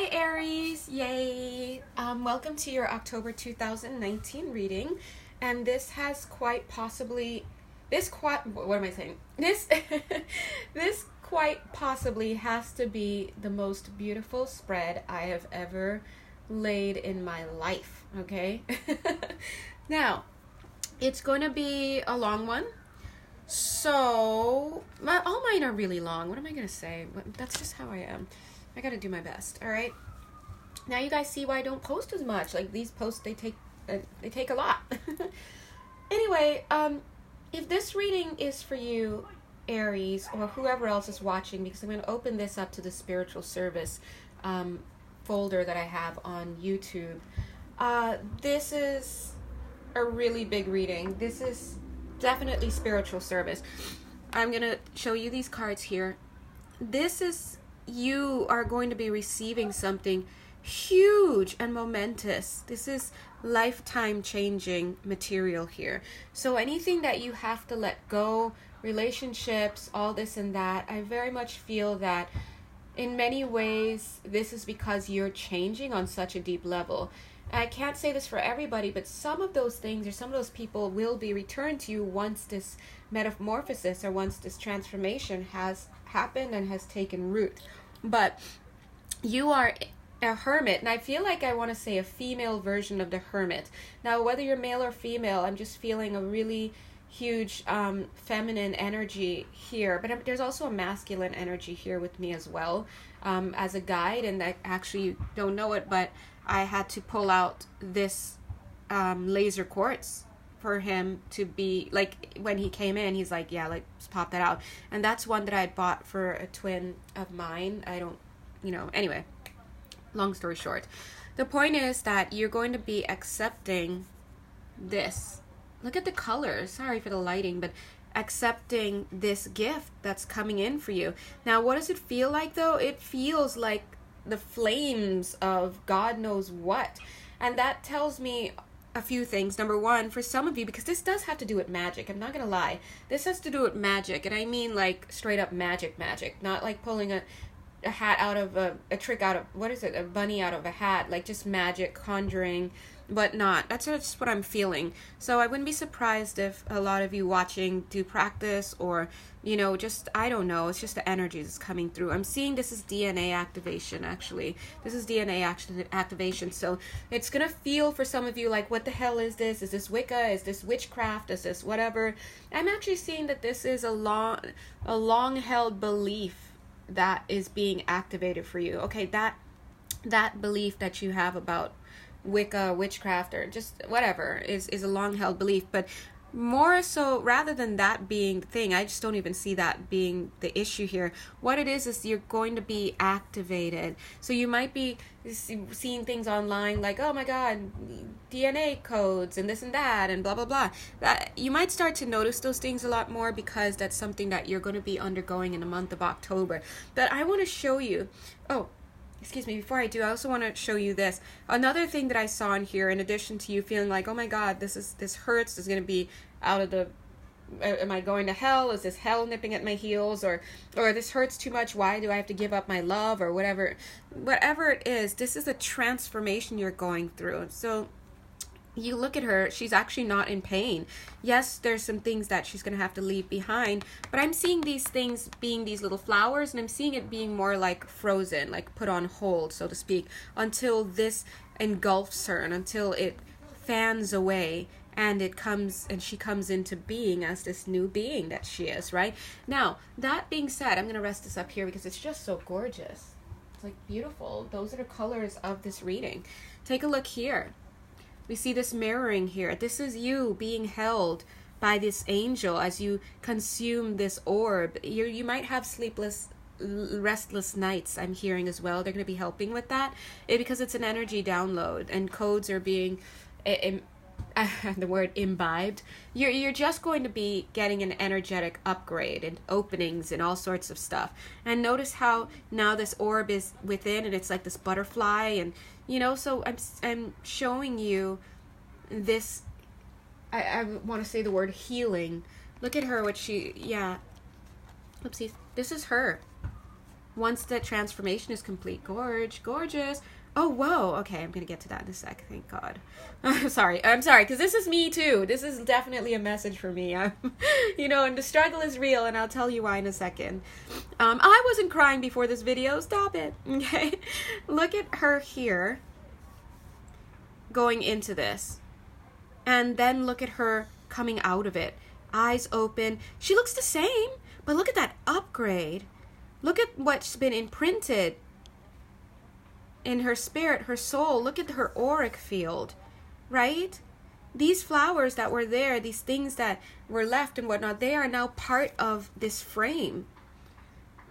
Hi Aries, yay! Welcome to your October 2019 reading, and this has quite possibly, this quite possibly has to be the most beautiful spread I have ever laid in my life, okay? Now, it's going to be a long one, so all mine are really long. What am I going to say? That's just how I am. I gotta do my best. All right. Now you guys see why I don't post as much. Like these posts, they take a lot. Anyway, if this reading is for you, Aries, or whoever else is watching, because I'm going to open this up to the spiritual service folder that I have on YouTube. This is a really big reading. This is definitely spiritual service. I'm going to show you these cards here. You are going to be receiving something huge and momentous. This is lifetime changing material here. So anything that you have to let go, relationships, all this and that, I very much feel that in many ways this is because you're changing on such a deep level. I can't say this for everybody, but some of those things or some of those people will be returned to you once this metamorphosis or once this transformation has happened and has taken root. But you are a hermit, and I feel like I want to say a female version of the hermit. Now, whether you're male or female, I'm just feeling a really huge feminine energy here, but there's also a masculine energy here with me as well, as a guide. And I actually don't know it, but I had to pull out this laser quartz for him to be like, when he came in, he's like, yeah, like, just pop that out. And that's one that I had bought for a twin of mine. I don't, anyway, long story short, the point is that you're going to be accepting this. Look at the colors. Sorry for the lighting, but accepting this gift that's coming in for you. Now, what does it feel like though? It feels like the flames of God knows what. And that tells me a few things. Number one, for some of you, because this does have to do with magic, I'm not gonna lie, this has to do with magic, and I mean like straight up magic, not like pulling a hat out of a trick out of, what is it, a bunny out of a hat, like just magic, conjuring, but not. That's just what I'm feeling. So I wouldn't be surprised if a lot of you watching do practice, or just, I don't know, it's just the energy that's coming through. I'm seeing this is DNA activation, actually. This is DNA activation. So it's gonna feel for some of you like, what the hell is this? Is this Wicca? Is this witchcraft? Is this whatever? I'm actually seeing that this is a long held belief that is being activated for you. Okay, that belief that you have about Wicca, witchcraft, or just whatever is a long held belief. But more so, rather than that being the thing, I just don't even see that being the issue here. What it is you're going to be activated. So you might be seeing things online like, oh my god, DNA codes and this and that and blah blah blah. That you might start to notice those things a lot more, because that's something that you're going to be undergoing in the month of October. But I want to show you, excuse me, before I do, I also want to show you this. Another thing that I saw in here, in addition to you feeling like, oh my god, this hurts, this is going to be out of the, am I going to hell? Is this hell nipping at my heels? Or this hurts too much, why do I have to give up my love? Or whatever it is, this is a transformation you're going through. So you look at her, she's actually not in pain. Yes, there's some things that she's going to have to leave behind, but I'm seeing these things being these little flowers, and I'm seeing it being more like frozen, like put on hold, so to speak, until this engulfs her and until it fans away and she comes into being as this new being that she is, right? Now, that being said, I'm going to rest this up here because it's just so gorgeous. It's like beautiful. Those are the colors of this reading. Take a look here. We see this mirroring here. This is you being held by this angel as you consume this orb. You might have sleepless, restless nights, I'm hearing as well. They're going to be helping with that because it's an energy download, and codes are being the word imbibed. You're just going to be getting an energetic upgrade and openings and all sorts of stuff. And notice how now this orb is within, and it's like this butterfly, and so I'm showing you this. I want to say the word healing. Look at her, oopsies. This is her. once the transformation is complete, gorgeous. Oh, whoa. Okay, I'm going to get to that in a sec. Thank God. I'm sorry, because this is me too. This is definitely a message for me. And the struggle is real, and I'll tell you why in a second. I wasn't crying before this video. Stop it. Okay? Look at her here going into this. And then look at her coming out of it. Eyes open. She looks the same, but look at that upgrade. Look at what's been imprinted in her spirit, her soul. Look at her auric field, right? These flowers that were there, these things that were left and whatnot, they are now part of this frame.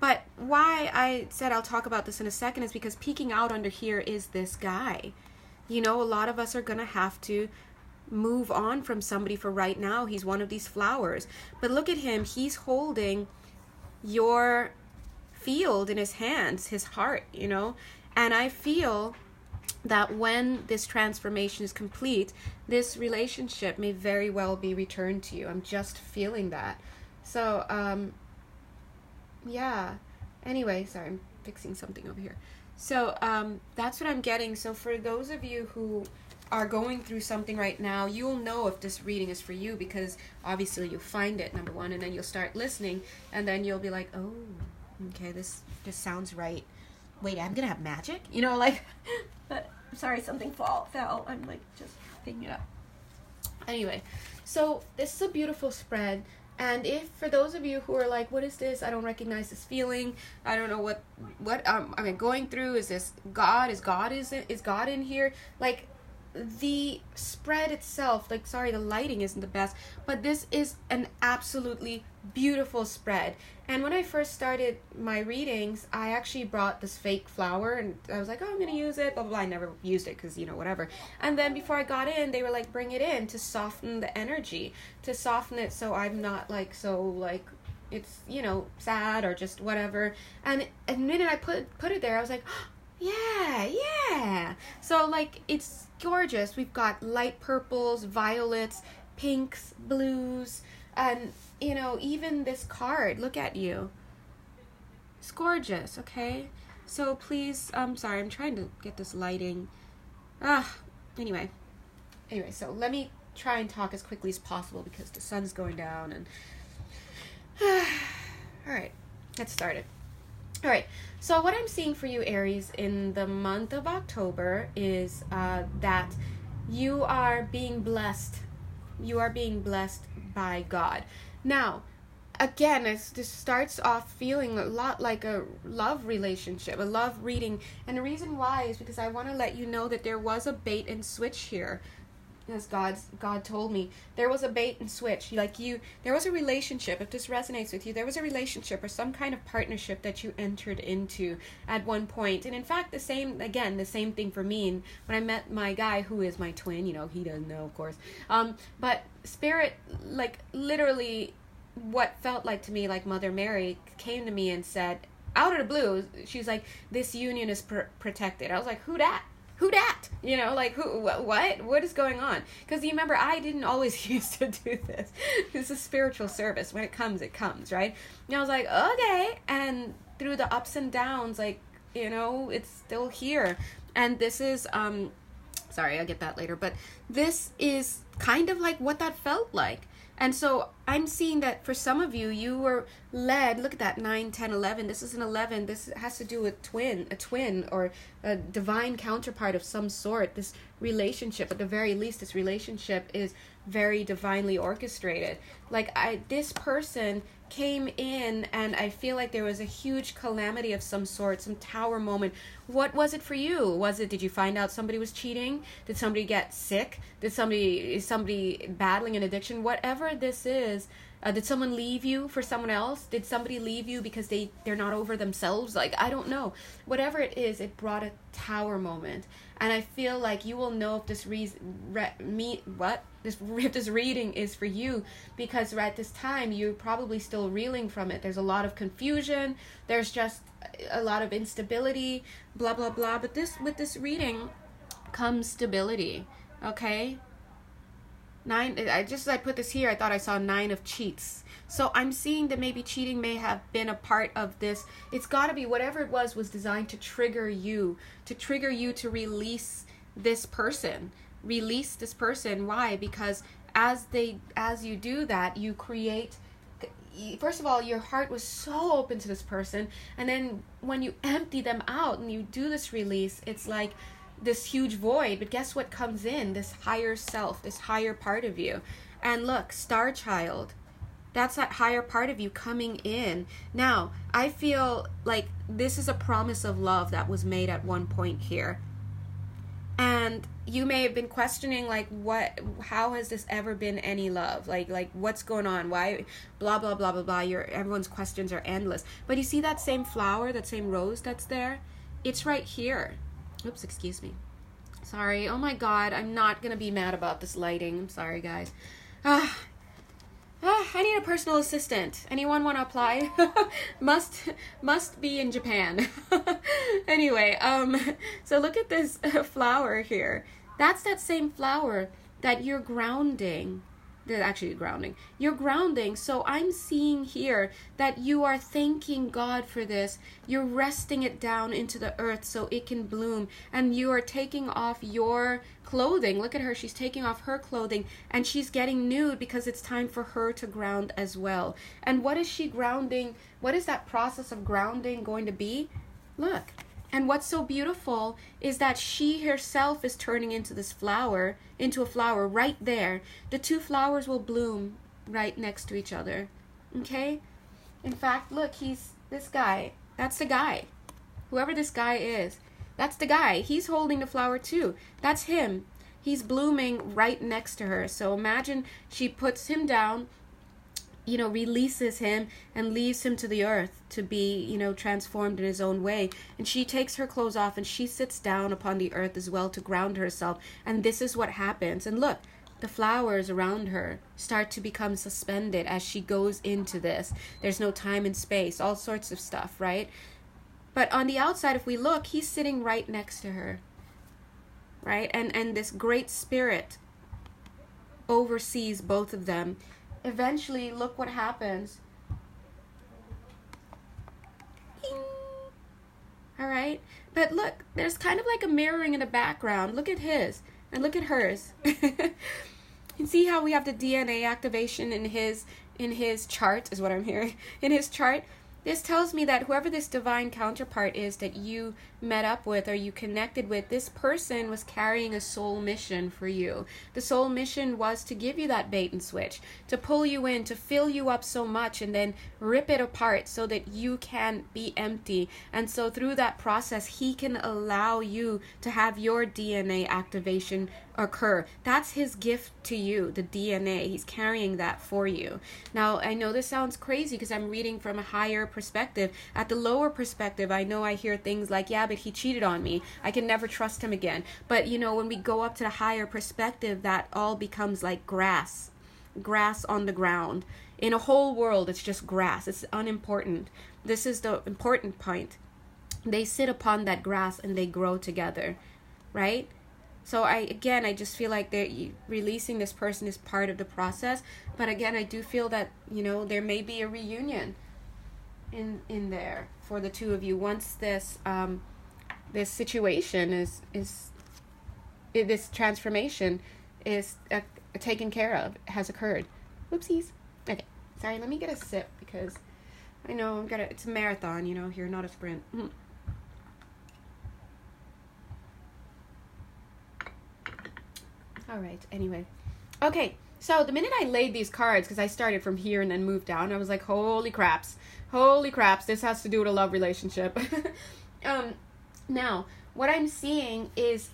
But why I said I'll talk about this in a second is because peeking out under here is this guy. A lot of us are going to have to move on from somebody for right now. He's one of these flowers. But look at him. He's holding your field in his hands, his heart, And I feel that when this transformation is complete, this relationship may very well be returned to you. I'm just feeling that. So, yeah. Anyway, sorry, I'm fixing something over here. So, that's what I'm getting. So for those of you who are going through something right now, you'll know if this reading is for you, because obviously you'll find it, number one, and then you'll start listening, and then you'll be like, oh, okay, this just sounds right. Wait, I'm gonna have magic? But sorry, something fell. I'm just picking it up. Anyway, so this is a beautiful spread. And if for those of you who are like, what is this? I don't recognize this feeling. I don't know what I'm going through. Is this God? Is God in here? The spread itself, sorry, the lighting isn't the best, but this is an absolutely beautiful spread. And when I first started my readings, I actually brought this fake flower, and I was like, oh, I'm gonna use it, blah blah blah. I never used it because whatever. And then before I got in, they were like, bring it in to soften the energy, to soften it, so I'm not it's sad or just whatever. And the minute I put it there, I was like, oh, yeah. So it's gorgeous. We've got light purples, violets, pinks, blues, and even this card. Look at you. It's gorgeous, okay? So please, I'm sorry, I'm trying to get this lighting. Anyway, so let me try and talk as quickly as possible because the sun's going down and all right, let's start it. All right, so what I'm seeing for you, Aries, in the month of October is that you are being blessed. You are being blessed by God. Now, again, this starts off feeling a lot like a love relationship, a love reading. And the reason why is because I want to let you know that there was a bait and switch here. As God told me, there was a bait and switch. There was a relationship. If this resonates with you, there was a relationship or some kind of partnership that you entered into at one point. And in fact, the same thing for me. And when I met my guy, who is my twin, he doesn't know, of course. But Spirit, literally, what felt like to me like Mother Mary came to me and said, out of the blue, she's like, this union is protected. I was like, who dat? Who dat? What is going on? Because you remember, I didn't always used to do this. This is spiritual service. When it comes, right? And I was like, okay. And through the ups and downs, it's still here. And this is, sorry, I'll get that later. But this is kind of like what that felt like. And so I'm seeing that for some of you, you were led, look at that, 9, 10, 11. This is an 11. This has to do with a twin or a divine counterpart of some sort. This relationship, at the very least, this relationship is very divinely orchestrated. This person came in and I feel like there was a huge calamity of some sort, some tower moment. What was it for you? Did you find out somebody was cheating? Did somebody get sick? Is somebody battling an addiction? Whatever this is, did someone leave you for someone else? Did somebody leave you because they're not over themselves? I don't know. Whatever it is, it brought a tower moment. And I feel like you will know if this this reading is for you, because at this time you're probably still reeling from it. There's a lot of confusion. There's just a lot of instability, blah blah blah. But with this reading comes stability. Okay. Nine, just as I put this here, I thought I saw 9 of cheats. So I'm seeing that maybe cheating may have been a part of this. It's got to be, whatever it was designed to trigger you to release this person. Release this person. Why? Because as you do that, you create, first of all, your heart was so open to this person, and then when you empty them out and you do this release, it's like this huge void. But guess what comes in? This higher self, this higher part of you. And look, Star Child, that's that higher part of you coming in. Now, I feel like this is a promise of love that was made at one point here. And you may have been questioning, like, how has this ever been any love? Like what's going on? Why? Blah, blah, blah, blah, blah. Everyone's questions are endless. But you see that same flower, that same rose that's there? It's right here. Oops, excuse me. Sorry. Oh my God, I'm not going to be mad about this lighting. I'm sorry, guys. I need a personal assistant. Anyone want to apply? must be in Japan. Anyway, so look at this flower here. That's that same flower that you're grounding. You're grounding. So I'm seeing here that you are thanking God for this. You're resting it down into the earth so it can bloom. And you are taking off your clothing. Look at her. She's taking off her clothing and she's getting nude because it's time for her to ground as well. And what is she grounding? What is that process of grounding going to be? Look. And what's so beautiful is that she herself is turning into a flower right there. The 2 flowers will bloom right next to each other. Okay? In fact, look, this guy. That's the guy. Whoever this guy is, that's the guy. He's holding the flower too. That's him. He's blooming right next to her. So imagine she puts him down, releases him and leaves him to the earth to be, transformed in his own way. And she takes her clothes off and she sits down upon the earth as well to ground herself. And this is what happens. And look, the flowers around her start to become suspended as she goes into this. There's no time and space, all sorts of stuff, right? But on the outside, if we look, he's sitting right next to her, right? And this great spirit oversees both of them. Eventually, look what happens. Ding. All right? But look, there's kind of like a mirroring in the background. Look at his and look at hers. You see how we have the DNA activation in his chart, is what I'm hearing. In his chart. This tells me that whoever this divine counterpart is that you met up with or you connected with, this person was carrying a soul mission for you. The soul mission was to give you that bait and switch, to pull you in, to fill you up so much and then rip it apart so that you can be empty. And so through that process, he can allow you to have your DNA activation occur. That's his gift to you, the DNA. He's carrying that for you. Now, I know this sounds crazy because I'm reading from a higher perspective. At the lower perspective, I know I hear things like, yeah, but he cheated on me. I can never trust him again. But, when we go up to the higher perspective, that all becomes like grass on the ground. In a whole world, it's just grass. It's unimportant. This is the important point. They sit upon that grass and they grow together, right? So I just feel like releasing this person is part of the process. But again, I do feel that, there may be a reunion in there for the two of you once this situation this transformation is taken care of, has occurred. Whoopsies. Okay, sorry, let me get a sip because I know it's a marathon, here, not a sprint. All right, anyway. Okay, so the minute I laid these cards, because I started from here and then moved down, I was like, holy craps, this has to do with a love relationship. Now, what I'm seeing is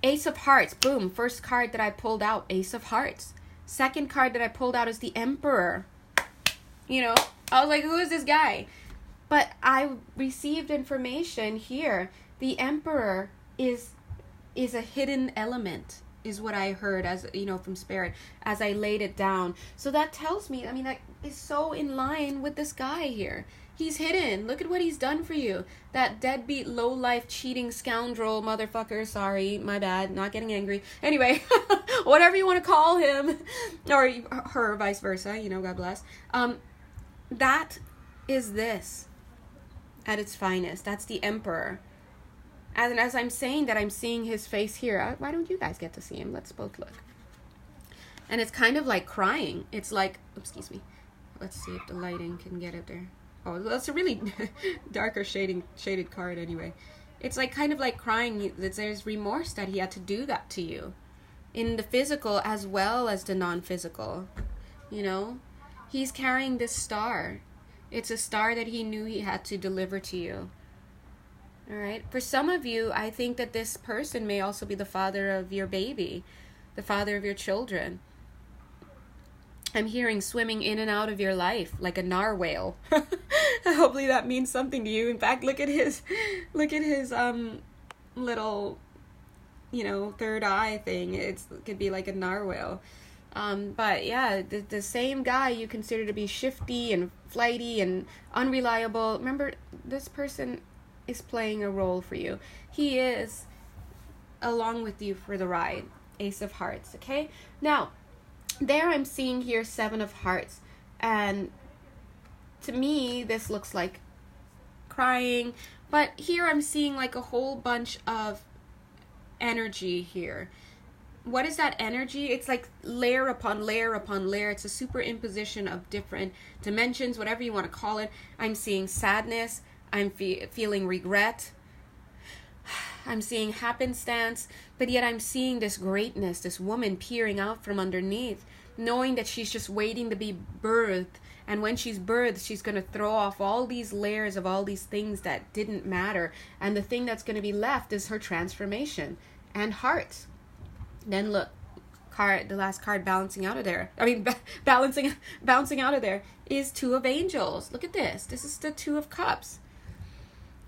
Ace of Hearts. Boom, first card that I pulled out, Ace of Hearts. Second card that I pulled out is the Emperor. I was like, who is this guy? But I received information here. The Emperor is a hidden element, is what I heard as from spirit as I laid it down. So that tells me, that is so in line with this guy here. He's hidden. Look at what he's done for you. That deadbeat, low-life, cheating scoundrel motherfucker. Sorry, my bad. Not getting angry. Anyway, whatever you want to call him. Or her, vice versa. You know, God bless. That is this at its finest. That's the Emperor. And as I'm saying that, I'm seeing his face here. Why don't you guys get to see him? Let's both look. And it's kind of like crying. It's like, excuse me. Let's see if the lighting can get it there. Oh, that's a really darker shaded card anyway. It's like kind of like crying. There's remorse that he had to do that to you. In the physical as well as the non-physical. You know? He's carrying this star. It's a star that he knew he had to deliver to you. Alright? For some of you, I think that this person may also be the father of your baby. The father of your children. I'm hearing swimming in and out of your life like a narwhal. Hopefully that means something to you. In fact, look at his little, you know, third eye thing. It could be like a narwhal. But yeah, the same guy you consider to be shifty and flighty and unreliable. Remember, this person is playing a role for you. He is along with you for the ride. Ace of Hearts, okay? Now, there I'm seeing here 7 of Hearts, and to me this looks like crying, but here I'm seeing like a whole bunch of energy here. What is that energy? It's like layer upon layer upon layer. It's a superimposition of different dimensions, whatever you want to call it. I'm seeing sadness. I'm feeling regret. I'm seeing happenstance, but yet I'm seeing this greatness, this woman peering out from underneath, knowing that she's just waiting to be birthed. And when she's birthed, she's going to throw off all these layers of all these things that didn't matter. And the thing that's going to be left is her transformation and hearts. Then look, the last card balancing out of there. I mean, bouncing out of there is 2 of Angels. Look at this. This is the 2 of Cups.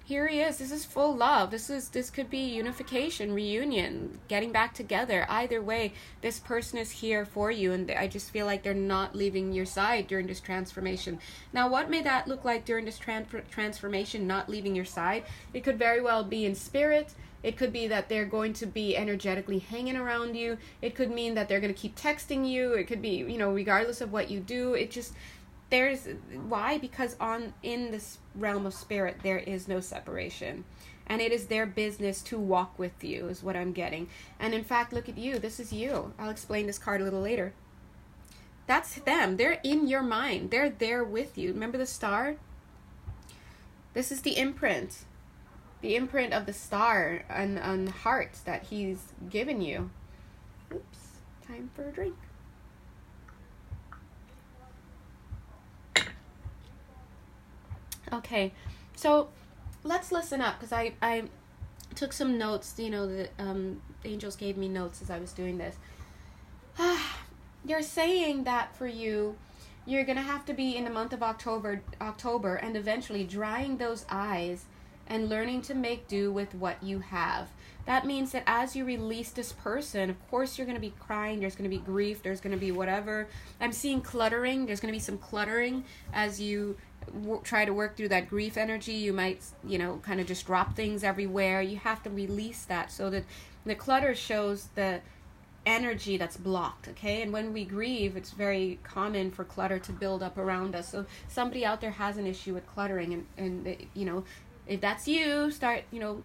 Here he is. This is full love. This could be unification, reunion, getting back together. Either way, this person is here for you, and I just feel like they're not leaving your side during this transformation. Now, what may that look like during this transformation, not leaving your side? It could very well be in spirit. It could be that they're going to be energetically hanging around you. It could mean that they're going to keep texting you. It could be, you know, regardless of what you do, it just... Why? Because in this realm of spirit there is no separation, and it is their business to walk with you, is what I'm getting. And in fact, look at you. This is you. I'll explain this card a little later. That's them. They're in your mind. They're there with you. Remember the star? This is the imprint of the star on heart that he's given you. Oops, time for a drink. Okay, so let's listen up, because I took some notes. You know, the angels gave me notes as I was doing this. You're saying that for you, you're going to have to be in the month of October and eventually drying those eyes and learning to make do with what you have. That means that as you release this person, of course you're going to be crying, there's going to be grief, there's going to be whatever. I'm seeing cluttering. There's going to be some cluttering as you try to work through that grief energy. You might, you know, kind of just drop things everywhere. You have to release that, so that the clutter shows the energy that's blocked, okay? And when we grieve, it's very common for clutter to build up around us. So somebody out there has an issue with cluttering, and you know, if that's you, start, you know,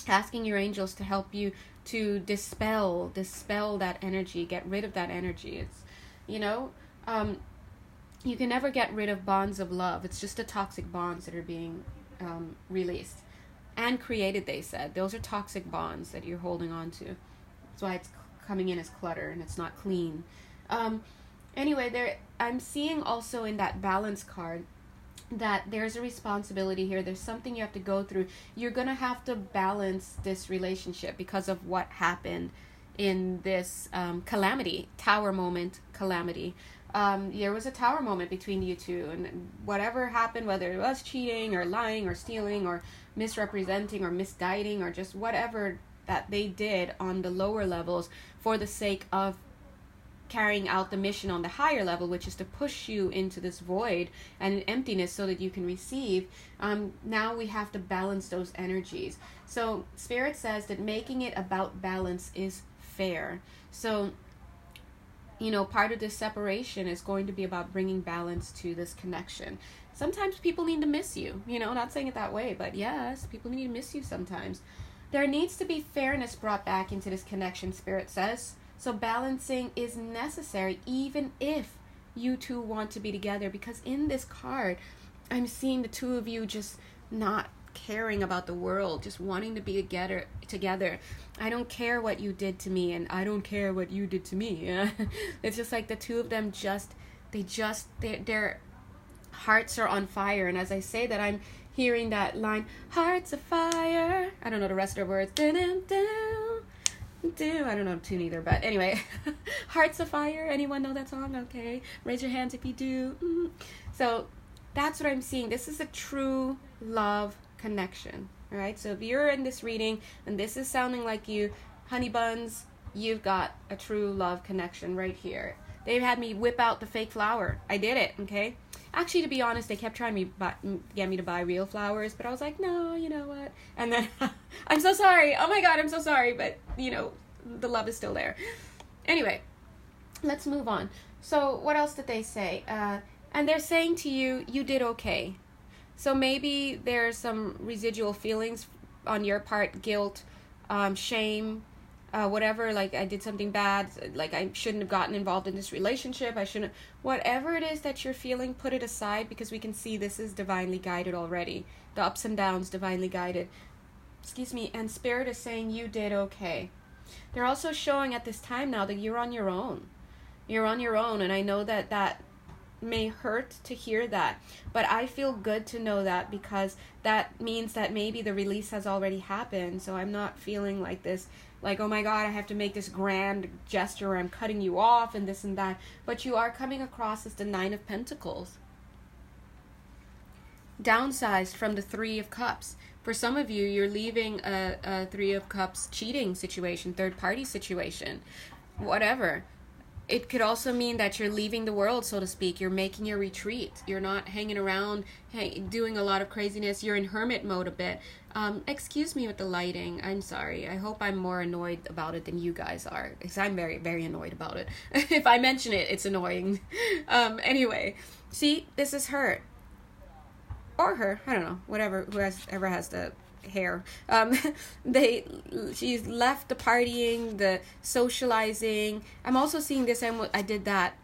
asking your angels to help you to dispel that energy, get rid of that energy. It's, you know, you can never get rid of bonds of love. It's just the toxic bonds that are being released and created, they said. Those are toxic bonds that you're holding on to. That's why it's coming in as clutter and it's not clean. Anyway, I'm seeing also in that balance card that there's a responsibility here. There's something you have to go through. You're going to have to balance this relationship because of what happened in this calamity, tower moment calamity. There was a tower moment between you two, and whatever happened, whether it was cheating or lying or stealing or misrepresenting or misguiding or just whatever that they did on the lower levels for the sake of carrying out the mission on the higher level, which is to push you into this void and emptiness so that you can receive. Now we have to balance those energies. So Spirit says that making it about balance is fair. So, you know, part of this separation is going to be about bringing balance to this connection. Sometimes people need to miss you, you know, not saying it that way, but yes, people need to miss you sometimes. There needs to be fairness brought back into this connection, Spirit says. So balancing is necessary even if you two want to be together, because in this card, I'm seeing the two of you just not caring about the world, just wanting to be together. I don't care what you did to me, and I don't care what you did to me. Yeah? It's just like the two of them their hearts are on fire. And as I say that, I'm hearing that line, hearts of fire. I don't know the rest of the words. I don't know the tune either, but anyway. Hearts of Fire. Anyone know that song? Okay, raise your hands if you do. So that's what I'm seeing. This is a true love connection. All right, so if you're in this reading and this is sounding like you, honey buns, you've got a true love connection right here. They've had me whip out the fake flower. I did it. Okay, actually, to be honest, they kept trying to get me to buy real flowers, but I was like, no, you know what? And then, I'm so sorry. Oh my God, I'm so sorry. But, you know, the love is still there. Anyway, let's move on. So what else did they say? And they're saying to you, you did okay. So maybe there's some residual feelings on your part, guilt, shame, whatever, like I did something bad, like I shouldn't have gotten involved in this relationship, whatever it is that you're feeling, put it aside, because we can see this is divinely guided already. The ups and downs, divinely guided. And Spirit is saying you did okay. They're also showing at this time now that you're on your own. You're on your own, and I know that may hurt to hear that, but I feel good to know that, because that means that maybe the release has already happened. So I'm not feeling like this, like, oh my God, I have to make this grand gesture where I'm cutting you off and this and that. But you are coming across as the Nine of Pentacles, downsized from the Three of Cups. For some of you, you're leaving a Three of Cups cheating situation, third party situation, whatever. It could also mean that you're leaving the world, so to speak. You're making your retreat. You're not hanging around, doing a lot of craziness. You're in hermit mode a bit. Excuse me with the lighting. I'm sorry. I hope I'm more annoyed about it than you guys are, because I'm very, very annoyed about it. If I mention it, it's annoying. Anyway, see, this is her. Or her. I don't know. Whatever. Whoever has the hair. She's left the partying, the socializing. I'm also seeing this, and I did that.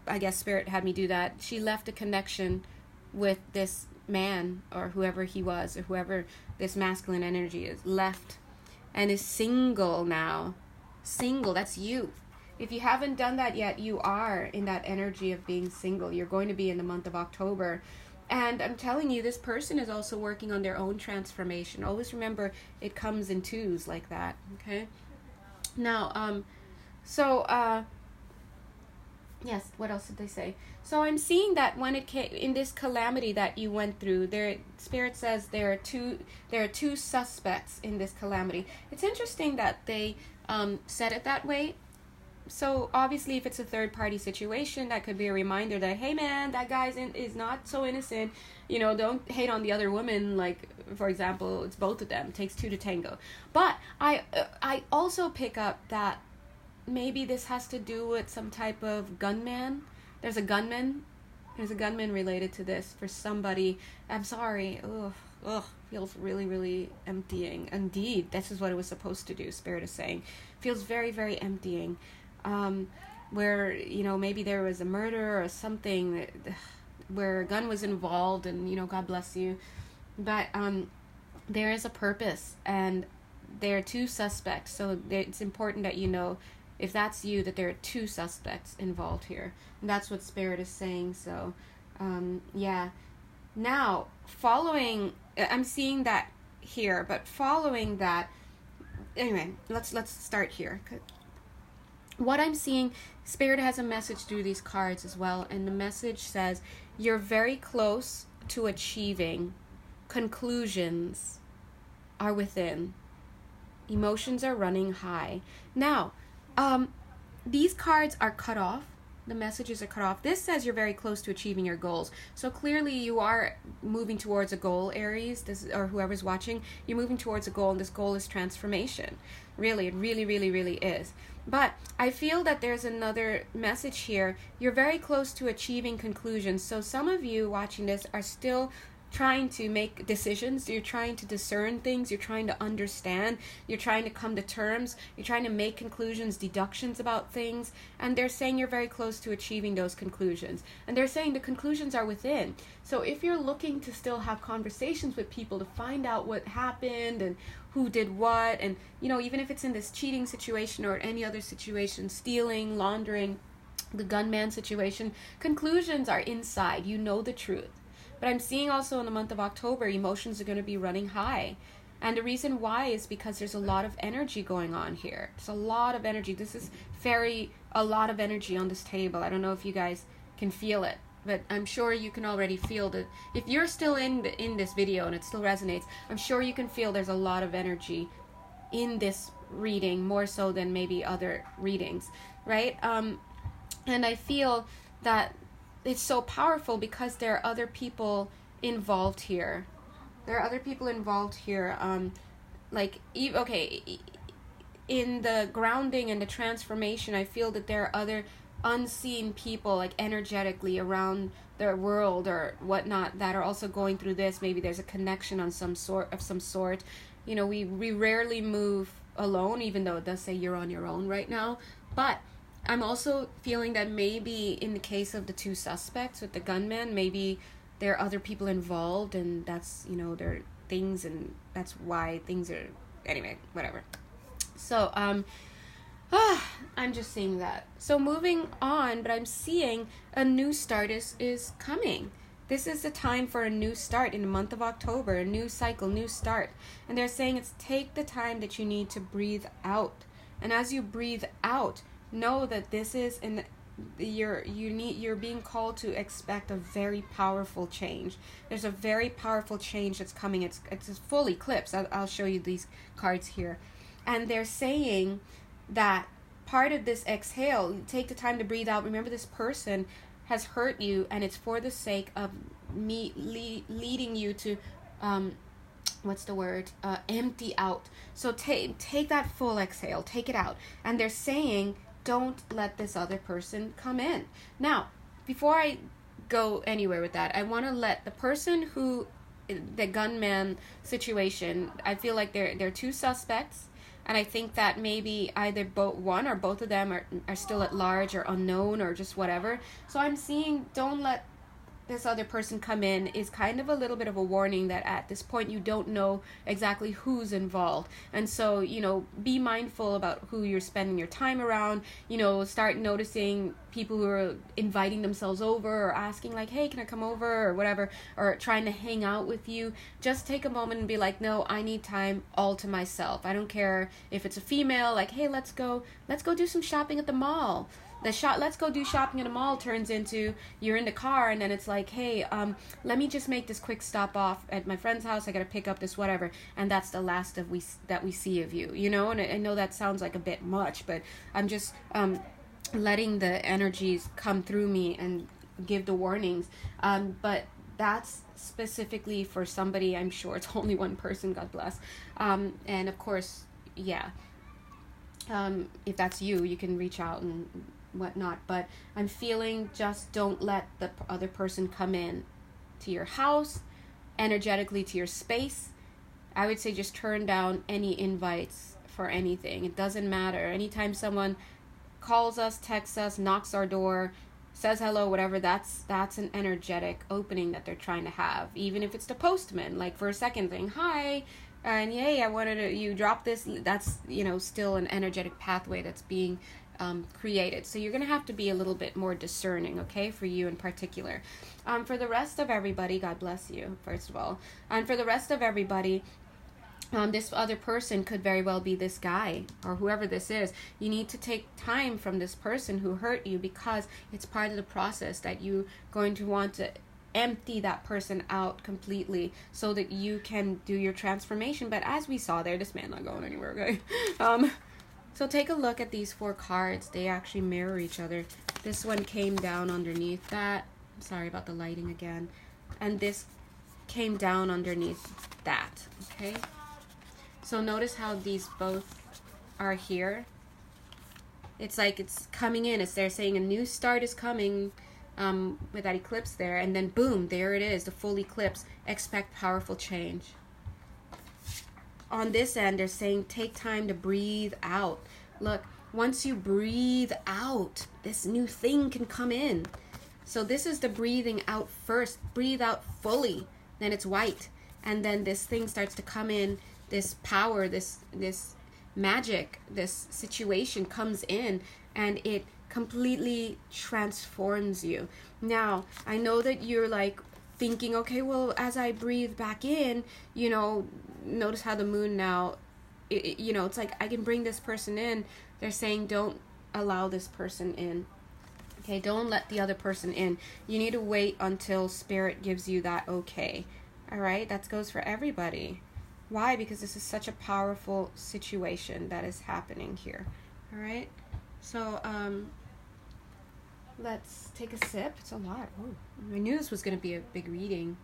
I guess Spirit had me do that. She left a connection with this man, or whoever he was, or whoever this masculine energy is, left, and is single now. Single, that's you. If you haven't done that yet, you are in that energy of being single. You're going to be in the month of October. And I'm telling you, this person is also working on their own transformation. Always remember, it comes in twos like that, okay? Now, yes, what else did they say? So I'm seeing that when it came, in this calamity that you went through, Spirit says there are two suspects in this calamity. It's interesting that they said it that way. So obviously, if it's a third party situation, that could be a reminder that, hey man, that guy is not so innocent. You know, don't hate on the other woman. Like, for example, it's both of them. It takes two to tango. But I also pick up that maybe this has to do with some type of gunman. There's a gunman related to this for somebody. I'm sorry. Ugh, feels really, really emptying. Indeed, this is what it was supposed to do. Spirit is saying, feels very, very emptying. Where, you know, maybe there was a murder or something where a gun was involved, and, you know, God bless you. But there is a purpose, and there are two suspects. So it's important that you know, if that's you, that there are two suspects involved here. And that's what Spirit is saying. So, yeah. Now, I'm seeing that here, but following that, anyway, let's start here. What I'm seeing, Spirit has a message through these cards as well, and the message says you're very close to achieving. Conclusions are within. Emotions are running high. Now, these cards are cut off. The messages are cut off. This says you're very close to achieving your goals. So clearly you are moving towards a goal, Aries, or whoever's watching. You're moving towards a goal, and this goal is transformation. Really, it really, really, really is. But I feel that there's another message here. You're very close to achieving conclusions. So some of you watching this are still trying to make decisions. You're trying to discern things. You're trying to understand. You're trying to come to terms. You're trying to make conclusions, deductions about things. And they're saying you're very close to achieving those conclusions. And they're saying the conclusions are within. So if you're looking to still have conversations with people to find out what happened and who did what, and, you know, even if it's in this cheating situation or any other situation, stealing, laundering, the gunman situation, conclusions are inside. You know the truth. But I'm seeing also in the month of October, emotions are going to be running high. And the reason why is because there's a lot of energy going on here. There's a lot of energy. This is a lot of energy on this table. I don't know if you guys can feel it, but I'm sure you can already feel that. If you're still in this video and it still resonates, I'm sure you can feel there's a lot of energy in this reading, more so than maybe other readings, right? And I feel that it's so powerful because there are other people involved here. There are other people involved here. In the grounding and the transformation, I feel that there are other unseen people, like energetically around the world or whatnot, that are also going through this. Maybe there's a connection on some sort. You know, we rarely move alone, even though it does say you're on your own right now. But I'm also feeling that maybe in the case of the two suspects with the gunman, maybe there are other people involved, and that's, you know, there are things, and that's why things are, anyway, whatever. So, I'm just seeing that. So moving on, but I'm seeing a new start is coming. This is the time for a new start in the month of October, a new cycle, new start. And they're saying it's take the time that you need to breathe out. And as you breathe out, know that this is you're being called to expect a very powerful change. There's a very powerful change that's coming. It's a full eclipse. I'll show you these cards here. And they're saying that part of this exhale, take the time to breathe out. Remember, this person has hurt you, and it's for the sake of me leading you to empty out. So take that full exhale, take it out. And they're saying don't let this other person come in. Now, before I go anywhere with that, I want to let the person the gunman situation, I feel like they're two suspects, and I think that maybe either one or both of them are still at large or unknown or just whatever. So I'm seeing don't let this other person come in is kind of a little bit of a warning that at this point you don't know exactly who's involved. And so, you know, be mindful about who you're spending your time around. You know, start noticing people who are inviting themselves over or asking like, hey, can I come over or whatever, or trying to hang out with you. Just take a moment and be like, no, I need time all to myself. I don't care if it's a female, like, hey, let's go do some shopping at the mall. Let's go do shopping at a mall turns into you're in the car, and then it's like, hey, let me just make this quick stop off at my friend's house. I gotta pick up this whatever, and that's the last that we see of you, you know. And I know that sounds like a bit much, but I'm just letting the energies come through me and give the warnings. But that's specifically for somebody. I'm sure it's only one person. God bless. And of course, yeah. If that's you, you can reach out and whatnot, but I'm feeling just don't let the other person come in to your house, energetically to your space. I would say just turn down any invites for anything. It doesn't matter. Anytime someone calls us, texts us, knocks our door, says hello, whatever, that's an energetic opening that they're trying to have. Even if it's the postman, like for a second saying hi and hey, I wanted to, you drop this, that's, you know, still an energetic pathway that's being created. So you're going to have to be a little bit more discerning, okay, for you in particular. For the rest of everybody, God bless you, first of all. And for the rest of everybody, this other person could very well be this guy or whoever this is. You need to take time from this person who hurt you, because it's part of the process that you're going to want to empty that person out completely so that you can do your transformation. But as we saw there, this man not going anywhere, okay? So take a look at these 4 cards. They actually mirror each other. This one came down underneath that. Sorry about the lighting again. And this came down underneath that. Okay. So notice how these both are here. It's like it's coming in. It's they're saying a new start is coming with that eclipse there. And then boom, there it is, the full eclipse. Expect powerful change. On this end, they're saying take time to breathe out. Look, once you breathe out, this new thing can come in. So this is the breathing out first. Breathe out fully. Then it's white. And then this thing starts to come in. This power, this magic, this situation comes in, and it completely transforms you. Now, I know that you're like thinking, okay, well, as I breathe back in, you know, notice how the moon now, you know, it's like I can bring this person in. They're saying don't allow this person in. Okay, don't let the other person in. You need to wait until Spirit gives you that okay. All right, that goes for everybody. Why? Because this is such a powerful situation that is happening here. All right, so let's take a sip. It's a lot. Oh, I knew this was going to be a big reading.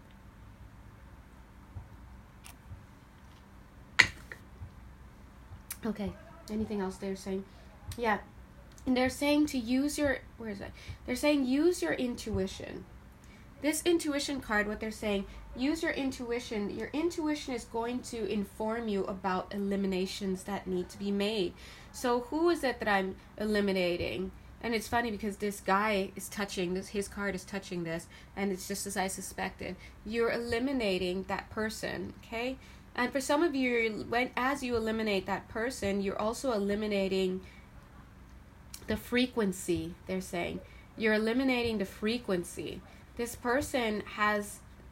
Okay, anything else they're saying? Yeah, and they're saying to use your, where is it? They're saying use your intuition. This intuition card, what they're saying, use your intuition. Your intuition is going to inform you about eliminations that need to be made. So who is it that I'm eliminating? And it's funny because this guy is touching this, his card is touching this, and it's just as I suspected. You're eliminating that person, okay? And for some of you, as you eliminate that person, you're also eliminating the frequency, they're saying. You're eliminating the frequency. This person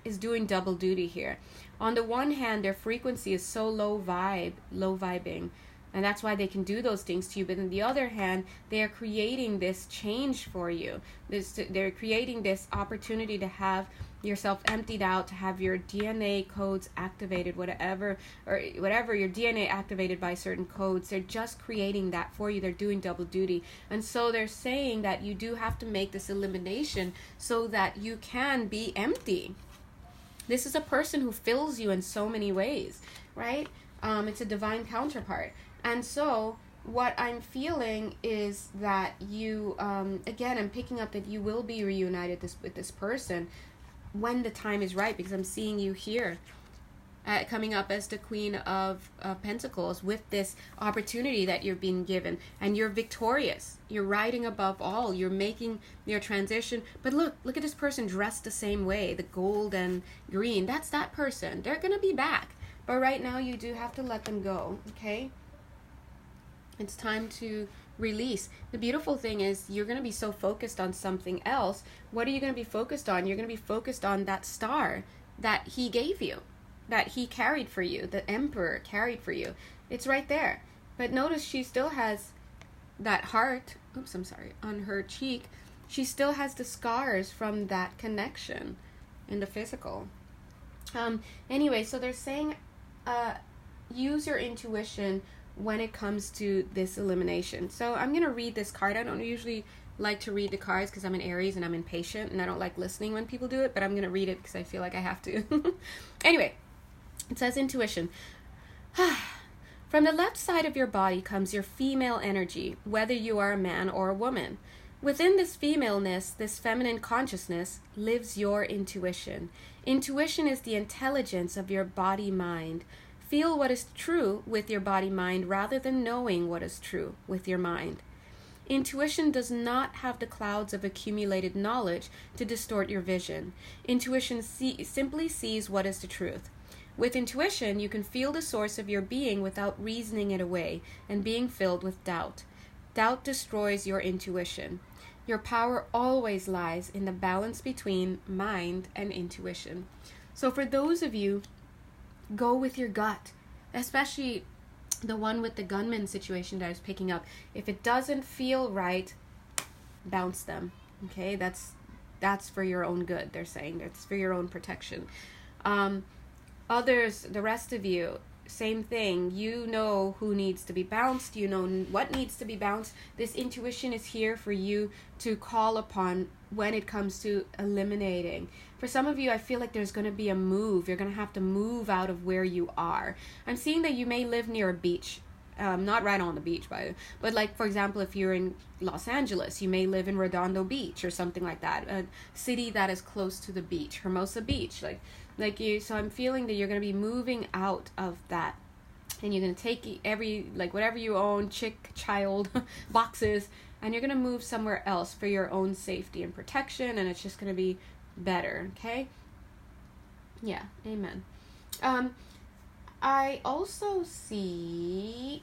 is doing double duty here. On the one hand, their frequency is so low vibing, and that's why they can do those things to you. But on the other hand, they are creating this change for you. They're creating this opportunity to have yourself emptied out, to have your DNA codes activated, whatever your DNA activated by certain codes. They're just creating that for you. They're doing double duty. And so they're saying that you do have to make this elimination so that you can be empty. This is a person who fills you in so many ways, right? It's a divine counterpart. And so what I'm feeling is that you, again, I'm picking up that you will be reunited with this person when the time is right, because I'm seeing you here coming up as the Queen of Pentacles with this opportunity that you're being given, and you're victorious. You're riding above all. You're making your transition. But look at this person dressed the same way, the gold and green. That's that person. They're going to be back. But right now you do have to let them go, okay? It's time to release. The beautiful thing is you're going to be so focused on something else. What are you going to be focused on? You're going to be focused on that star that he gave you, that he carried for you, the Emperor carried for you. It's right there. But notice she still has that heart, oops, I'm sorry, on her cheek. She still has the scars from that connection in the physical. Anyway, so they're saying use your intuition when it comes to this elimination. So I'm going to read this card. I don't usually like to read the cards because I'm an Aries and I'm impatient and I don't like listening when people do it, but I'm going to read it because I feel like I have to. Anyway, it says intuition. From the left side of your body comes your female energy, whether you are a man or a woman. Within this femaleness, this feminine consciousness, lives your intuition. Intuition is the intelligence of your body-mind. Feel what is true with your body-mind rather than knowing what is true with your mind. Intuition does not have the clouds of accumulated knowledge to distort your vision. Intuition simply sees what is the truth. With intuition, you can feel the source of your being without reasoning it away and being filled with doubt. Doubt destroys your intuition. Your power always lies in the balance between mind and intuition. So for those of you, go with your gut, especially the one with the gunman situation that I was picking up. If it doesn't feel right, bounce them. Okay, that's for your own good. They're saying that's for your own protection. Others, the rest of you, same thing. You know who needs to be bounced. You know what needs to be bounced. This intuition is here for you to call upon when it comes to eliminating. For some of you, I feel like there's going to be a move. You're going to have to move out of where you are. I'm seeing that you may live near a beach. Not right on the beach, but like, for example, if you're in Los Angeles, you may live in Redondo Beach or something like that, a city that is close to the beach, Hermosa Beach, like you. So I'm feeling that you're going to be moving out of that, and you're going to take whatever you own, child boxes, and you're going to move somewhere else for your own safety and protection, and it's just going to be better. Okay? Yeah. Amen. I also see,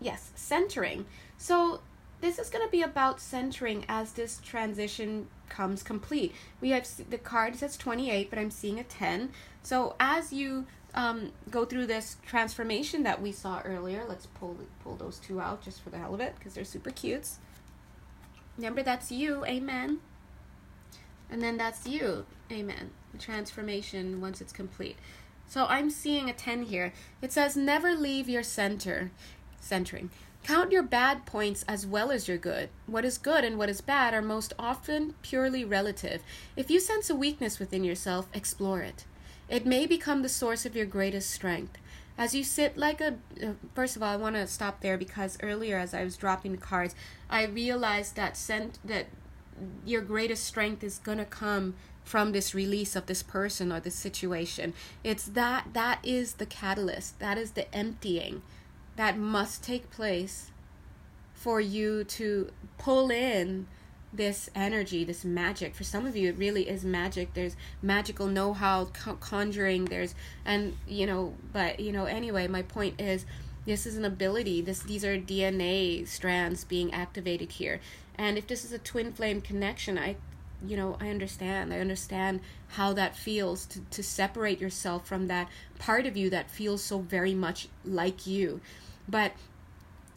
yes, centering. So this is going to be about centering as this transition comes complete. We have the card says 28, but I'm seeing a 10. So as you go through this transformation that we saw earlier, let's pull those two out just for the hell of it, because they're super cute. Remember, that's you, amen. And then that's you, amen. The transformation once it's complete. So I'm seeing a 10 here. It says, never leave your centering. Count your bad points as well as your good. What is good and what is bad are most often purely relative. If you sense a weakness within yourself, explore it. It may become the source of your greatest strength. As you sit like first of all, I want to stop there because earlier as I was dropping the cards, I realized that your greatest strength is going to come from this release of this person or this situation. It's that is the catalyst. That is the emptying that must take place for you to pull in this energy, this magic. For some of you, it really is magic. There's magical know-how, conjuring. Anyway, my point is, this is an ability. These are DNA strands being activated here. And if this is a twin flame connection, I understand how that feels to separate yourself from that part of you that feels so very much like you. But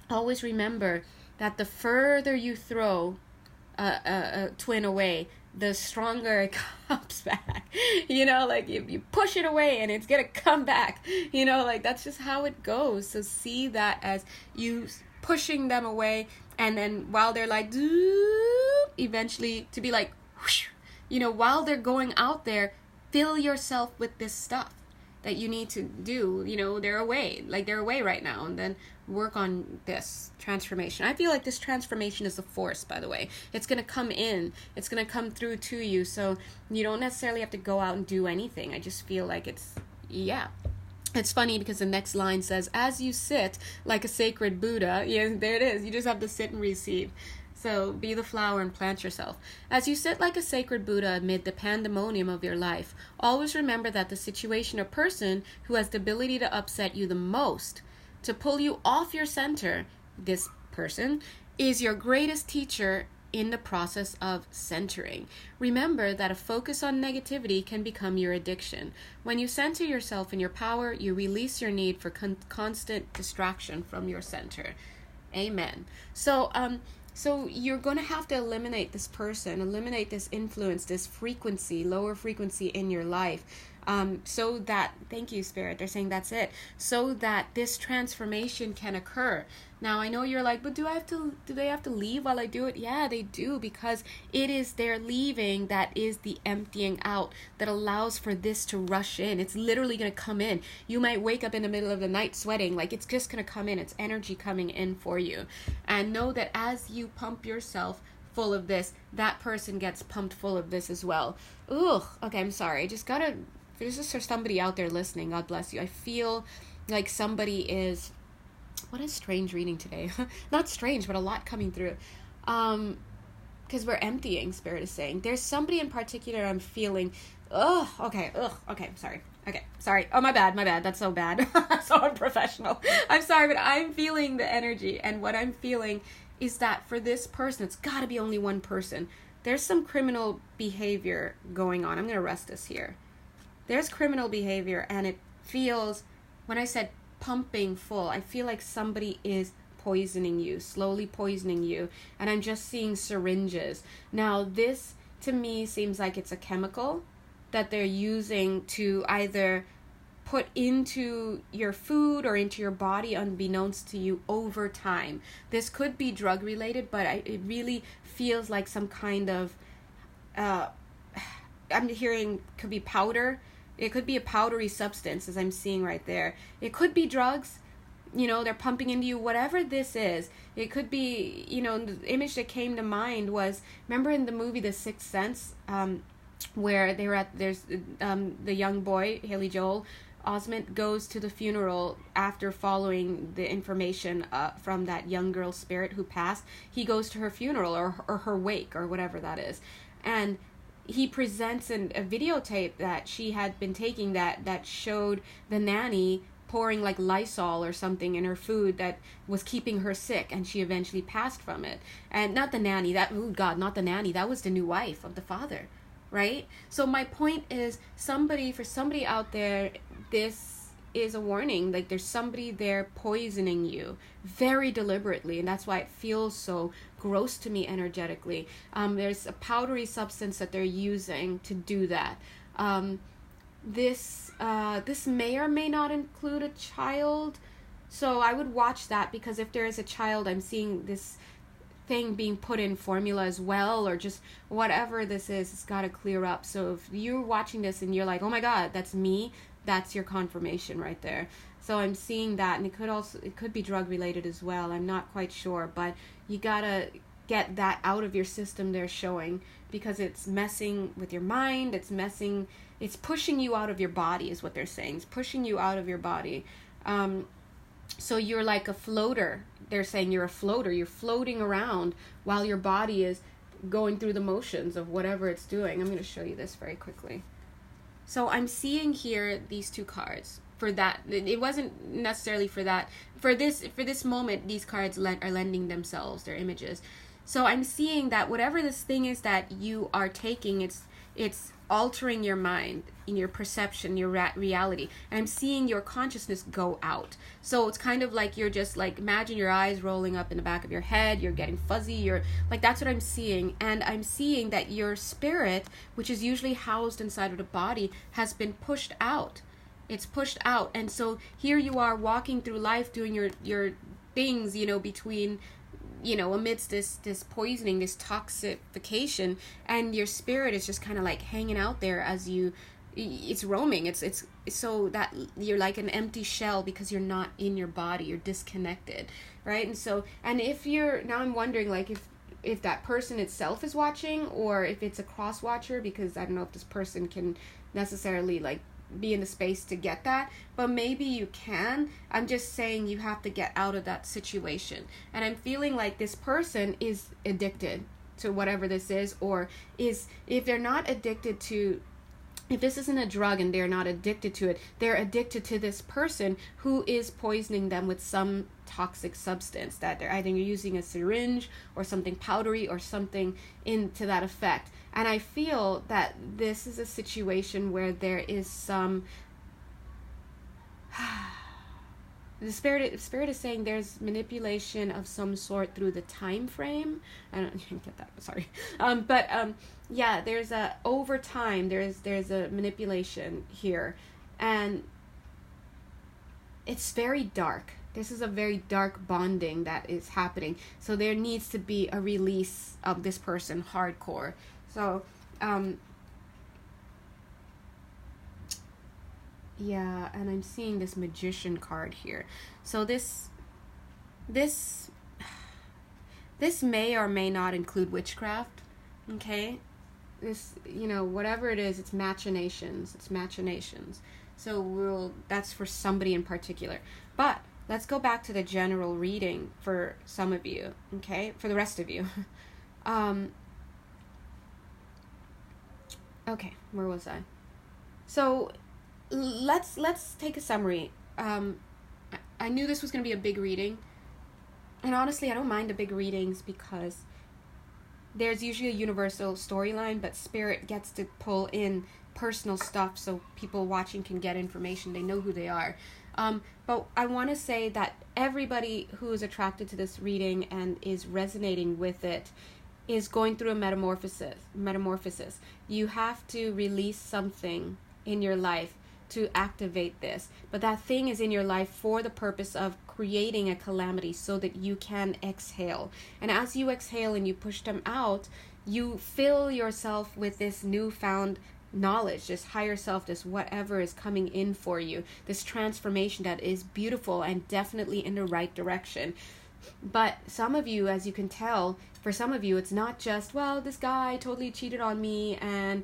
always remember that the further you throw a twin away, the stronger it comes back. You push it away and it's gonna come back. That's just how it goes. So see that as you pushing them away, and then while they're like, eventually to be like, while they're going out there, fill yourself with this stuff that you need to do. They're away right now, and then work on this transformation. I feel like this transformation is a force, by the way. It's going to come in, it's going to come through to you, so you don't necessarily have to go out and do anything. I just feel like it's funny because the next line says, as you sit like a sacred Buddha. Yeah, there it is. You just have to sit and receive. So be the flower and plant yourself. As you sit like a sacred Buddha amid the pandemonium of your life, always remember that the situation or person who has the ability to upset you the most, to pull you off your center, this person, is your greatest teacher in the process of centering. Remember that a focus on negativity can become your addiction. When you center yourself in your power, you release your need for constant distraction from your center. Amen. So you're going to have to eliminate this person, eliminate this influence, this frequency, lower frequency in your life. So that, thank you, Spirit, they're saying that's it, so that this transformation can occur. Now, I know you're like, but do they have to leave while I do it? Yeah, they do, because it is their leaving that is the emptying out that allows for this to rush in. It's literally going to come in. You might wake up in the middle of the night sweating, like it's just going to come in. It's energy coming in for you. And know that as you pump yourself full of this, that person gets pumped full of this as well. Ugh, okay, I'm sorry. This is for somebody out there listening. God bless you. I feel like somebody is... What a strange reading today. Not strange, but a lot coming through. Because we're emptying, Spirit is saying. There's somebody in particular I'm feeling... Okay, sorry. Okay, sorry. Oh, my bad. That's so bad. So unprofessional. I'm sorry, but I'm feeling the energy. And what I'm feeling is that for this person, it's got to be only one person. There's some criminal behavior going on. I'm going to rest this here. There's criminal behavior, and it feels, when I said pumping full, I feel like somebody is poisoning you, slowly poisoning you, and I'm just seeing syringes. Now, this, to me, seems like it's a chemical that they're using to either put into your food or into your body unbeknownst to you over time. This could be drug related, but it really feels like some kind of, I'm hearing could be powder. It could be a powdery substance, as I'm seeing right there. It could be drugs. They're pumping into you, whatever this is. It could be, the image that came to mind was, remember in the movie The Sixth Sense, where there's the young boy, Haley Joel Osment, goes to the funeral after following the information from that young girl's spirit who passed. He goes to her funeral or her wake or whatever that is. And he presents a videotape that she had been taking that showed the nanny pouring like Lysol or something in her food that was keeping her sick, and she eventually passed from it. And not the nanny, that was the new wife of the father, right? So my point is, for somebody out there, this is a warning. Like, there's somebody there poisoning you very deliberately, and that's why it feels so gross to me energetically. There's a powdery substance that they're using to do that. This may or may not include a child, so I would watch that, because if there is a child, I'm seeing this thing being put in formula as well, or just whatever this is, it's got to clear up. So if you're watching this and you're like, oh my god, that's me, that's your confirmation right there. So I'm seeing that, and it could be drug related as well. I'm not quite sure, but you gotta get that out of your system. They're showing, because it's messing with your mind. It's pushing you out of your body, is what they're saying. It's pushing you out of your body. So you're like a floater. They're saying you're a floater. You're floating around while your body is going through the motions of whatever it's doing. I'm going to show you this very quickly. So I'm seeing here these two cards. For that, it wasn't necessarily for that. For this moment, these cards are lending themselves, their images. So I'm seeing that whatever this thing is that you are taking, it's altering your mind, in your perception, your reality. And I'm seeing your consciousness go out. So it's kind of like you're just like, imagine your eyes rolling up in the back of your head, you're getting fuzzy, you're like, that's what I'm seeing. And I'm seeing that your spirit, which is usually housed inside of the body, has been pushed out. It's pushed out. And so here you are walking through life, doing your things, between, amidst this poisoning, this toxification, and your spirit is just kind of like hanging out there as it's roaming. It's so that you're like an empty shell, because you're not in your body, you're disconnected, right? And so, and now I'm wondering, like, if that person itself is watching, or if it's a cross watcher, because I don't know if this person can necessarily like be in the space to get that, but maybe you can. I'm just saying you have to get out of that situation. And I'm feeling like this person is addicted to whatever this is, or if they're not addicted to, if this isn't a drug and they're not addicted to it, they're addicted to this person who is poisoning them with some toxic substance, that they're either using a syringe or something powdery or something to that effect. And I feel that this is a situation where there is some the spirit is saying there's manipulation of some sort through the time frame. I don't get that, sorry. Yeah, there's over time there's a manipulation here, and it's very dark. This is a very dark bonding that is happening. So there needs to be a release of this person hardcore. So, yeah, and I'm seeing this magician card here. So this may or may not include witchcraft, okay? This, whatever it is, it's machinations. So that's for somebody in particular. But let's go back to the general reading for some of you, okay? For the rest of you. Okay, where was I? So let's take a summary. I knew this was going to be a big reading, and honestly, I don't mind the big readings, because there's usually a universal storyline, but Spirit gets to pull in personal stuff so people watching can get information. They know who they are. But I want to say that everybody who is attracted to this reading and is resonating with it is going through a metamorphosis. You have to release something in your life to activate this, but that thing is in your life for the purpose of creating a calamity so that you can exhale. And as you exhale and you push them out, you fill yourself with this newfound knowledge, this higher self, this whatever is coming in for you, this transformation that is beautiful and definitely in the right direction. But some of you, as you can tell, for some of you, it's not just, well, this guy totally cheated on me and,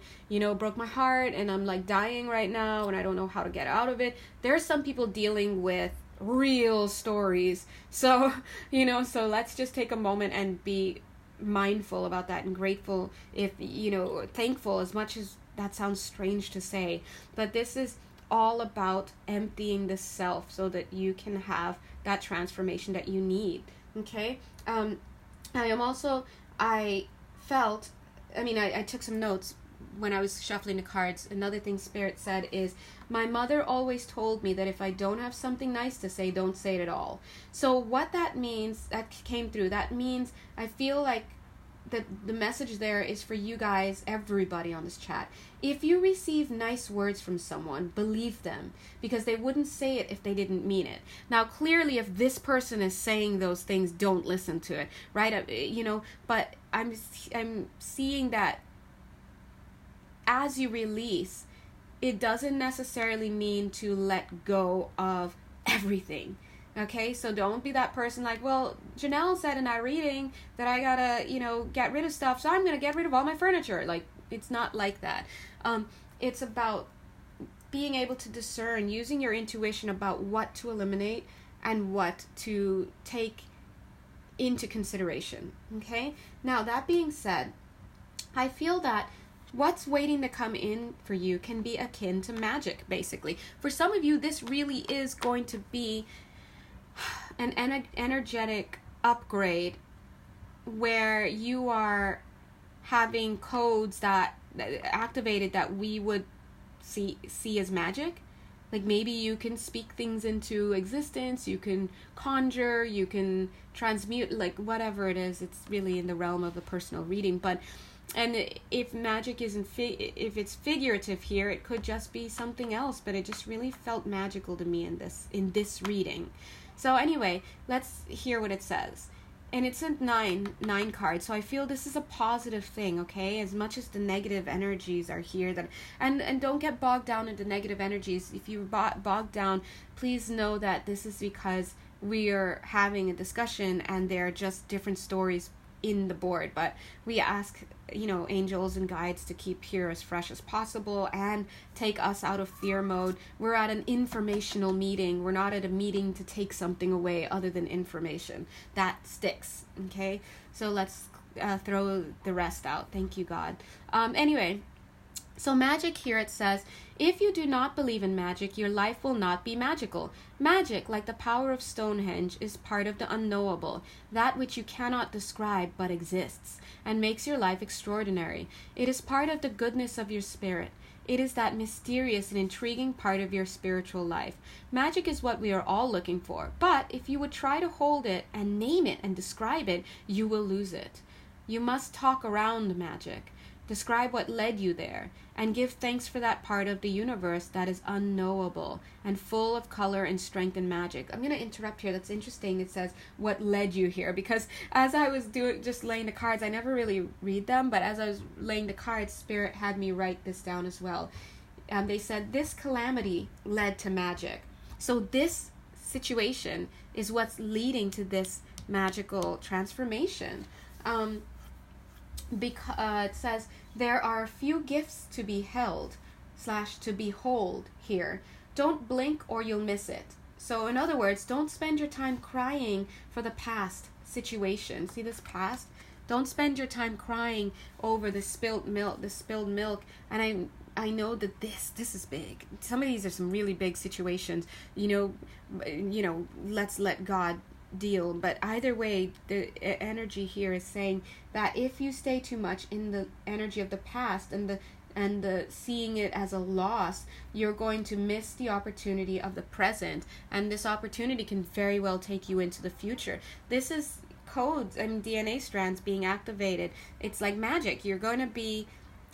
broke my heart and I'm like dying right now and I don't know how to get out of it. There's some people dealing with real stories. So, so let's just take a moment and be mindful about that and grateful, if, thankful, as much as that sounds strange to say. But this is all about emptying the self so that you can have that transformation that you need. Okay. I took some notes when I was shuffling the cards. Another thing Spirit said is, my mother always told me that if I don't have something nice to say, don't say it at all. So what that means, that came through, that means I feel like the message there is for you guys, everybody on this chat. If you receive nice words from someone, believe them, because they wouldn't say it if they didn't mean it. Now, clearly, if this person is saying those things, don't listen to it, right? But I'm seeing that as you release, it doesn't necessarily mean to let go of everything. Okay, so don't be that person like, well, Janelle said in our reading that I gotta, get rid of stuff, so I'm gonna get rid of all my furniture. Like, it's not like that. It's about being able to discern, using your intuition about what to eliminate and what to take into consideration. Okay, now that being said, I feel that what's waiting to come in for you can be akin to magic, basically. For some of you, this really is going to be an energetic upgrade where you are having codes that activated that we would see as magic. Like, maybe you can speak things into existence, you can conjure, you can transmute, like whatever it is. It's really in the realm of a personal reading. And if magic isn't if it's figurative here, it could just be something else, but it just really felt magical to me in this reading. So anyway, let's hear what it says. And it's a nine cards, so I feel this is a positive thing, okay? As much as the negative energies are here, and don't get bogged down into negative energies. If you're bogged down, please know that this is because we are having a discussion and there are just different stories in the board. But we ask, angels and guides to keep here as fresh as possible and take us out of fear mode. We're at an informational meeting. We're not at a meeting to take something away other than information. That sticks, okay? So let's throw the rest out. Thank you, God. Anyway, so magic here, it says, if you do not believe in magic, your life will not be magical. Magic, like the power of Stonehenge, is part of the unknowable, that which you cannot describe but exists, and makes your life extraordinary. It is part of the goodness of your spirit. It is that mysterious and intriguing part of your spiritual life. Magic is what we are all looking for, but if you would try to hold it and name it and describe it, you will lose it. You must talk around magic. Describe what led you there, and give thanks for that part of the universe that is unknowable and full of color and strength and magic. I'm going to interrupt here. That's interesting. It says, what led you here? Because as I was just laying the cards, I never really read them, but as I was laying the cards, Spirit had me write this down as well. They said, this calamity led to magic. So this situation is what's leading to this magical transformation. Because it says there are a few gifts to be held / to behold here. Don't blink or you'll miss it. So in other words, don't spend your time crying for the past situation. See this past? Don't spend your time crying over the spilled milk. And I know that this is big. Some of these are some really big situations. Let's let God deal. But either way, the energy here is saying that if you stay too much in the energy of the past and the seeing it as a loss, you're going to miss the opportunity of the present, and this opportunity can very well take you into the future. This is codes and DNA strands being activated. It's like magic. You're going to be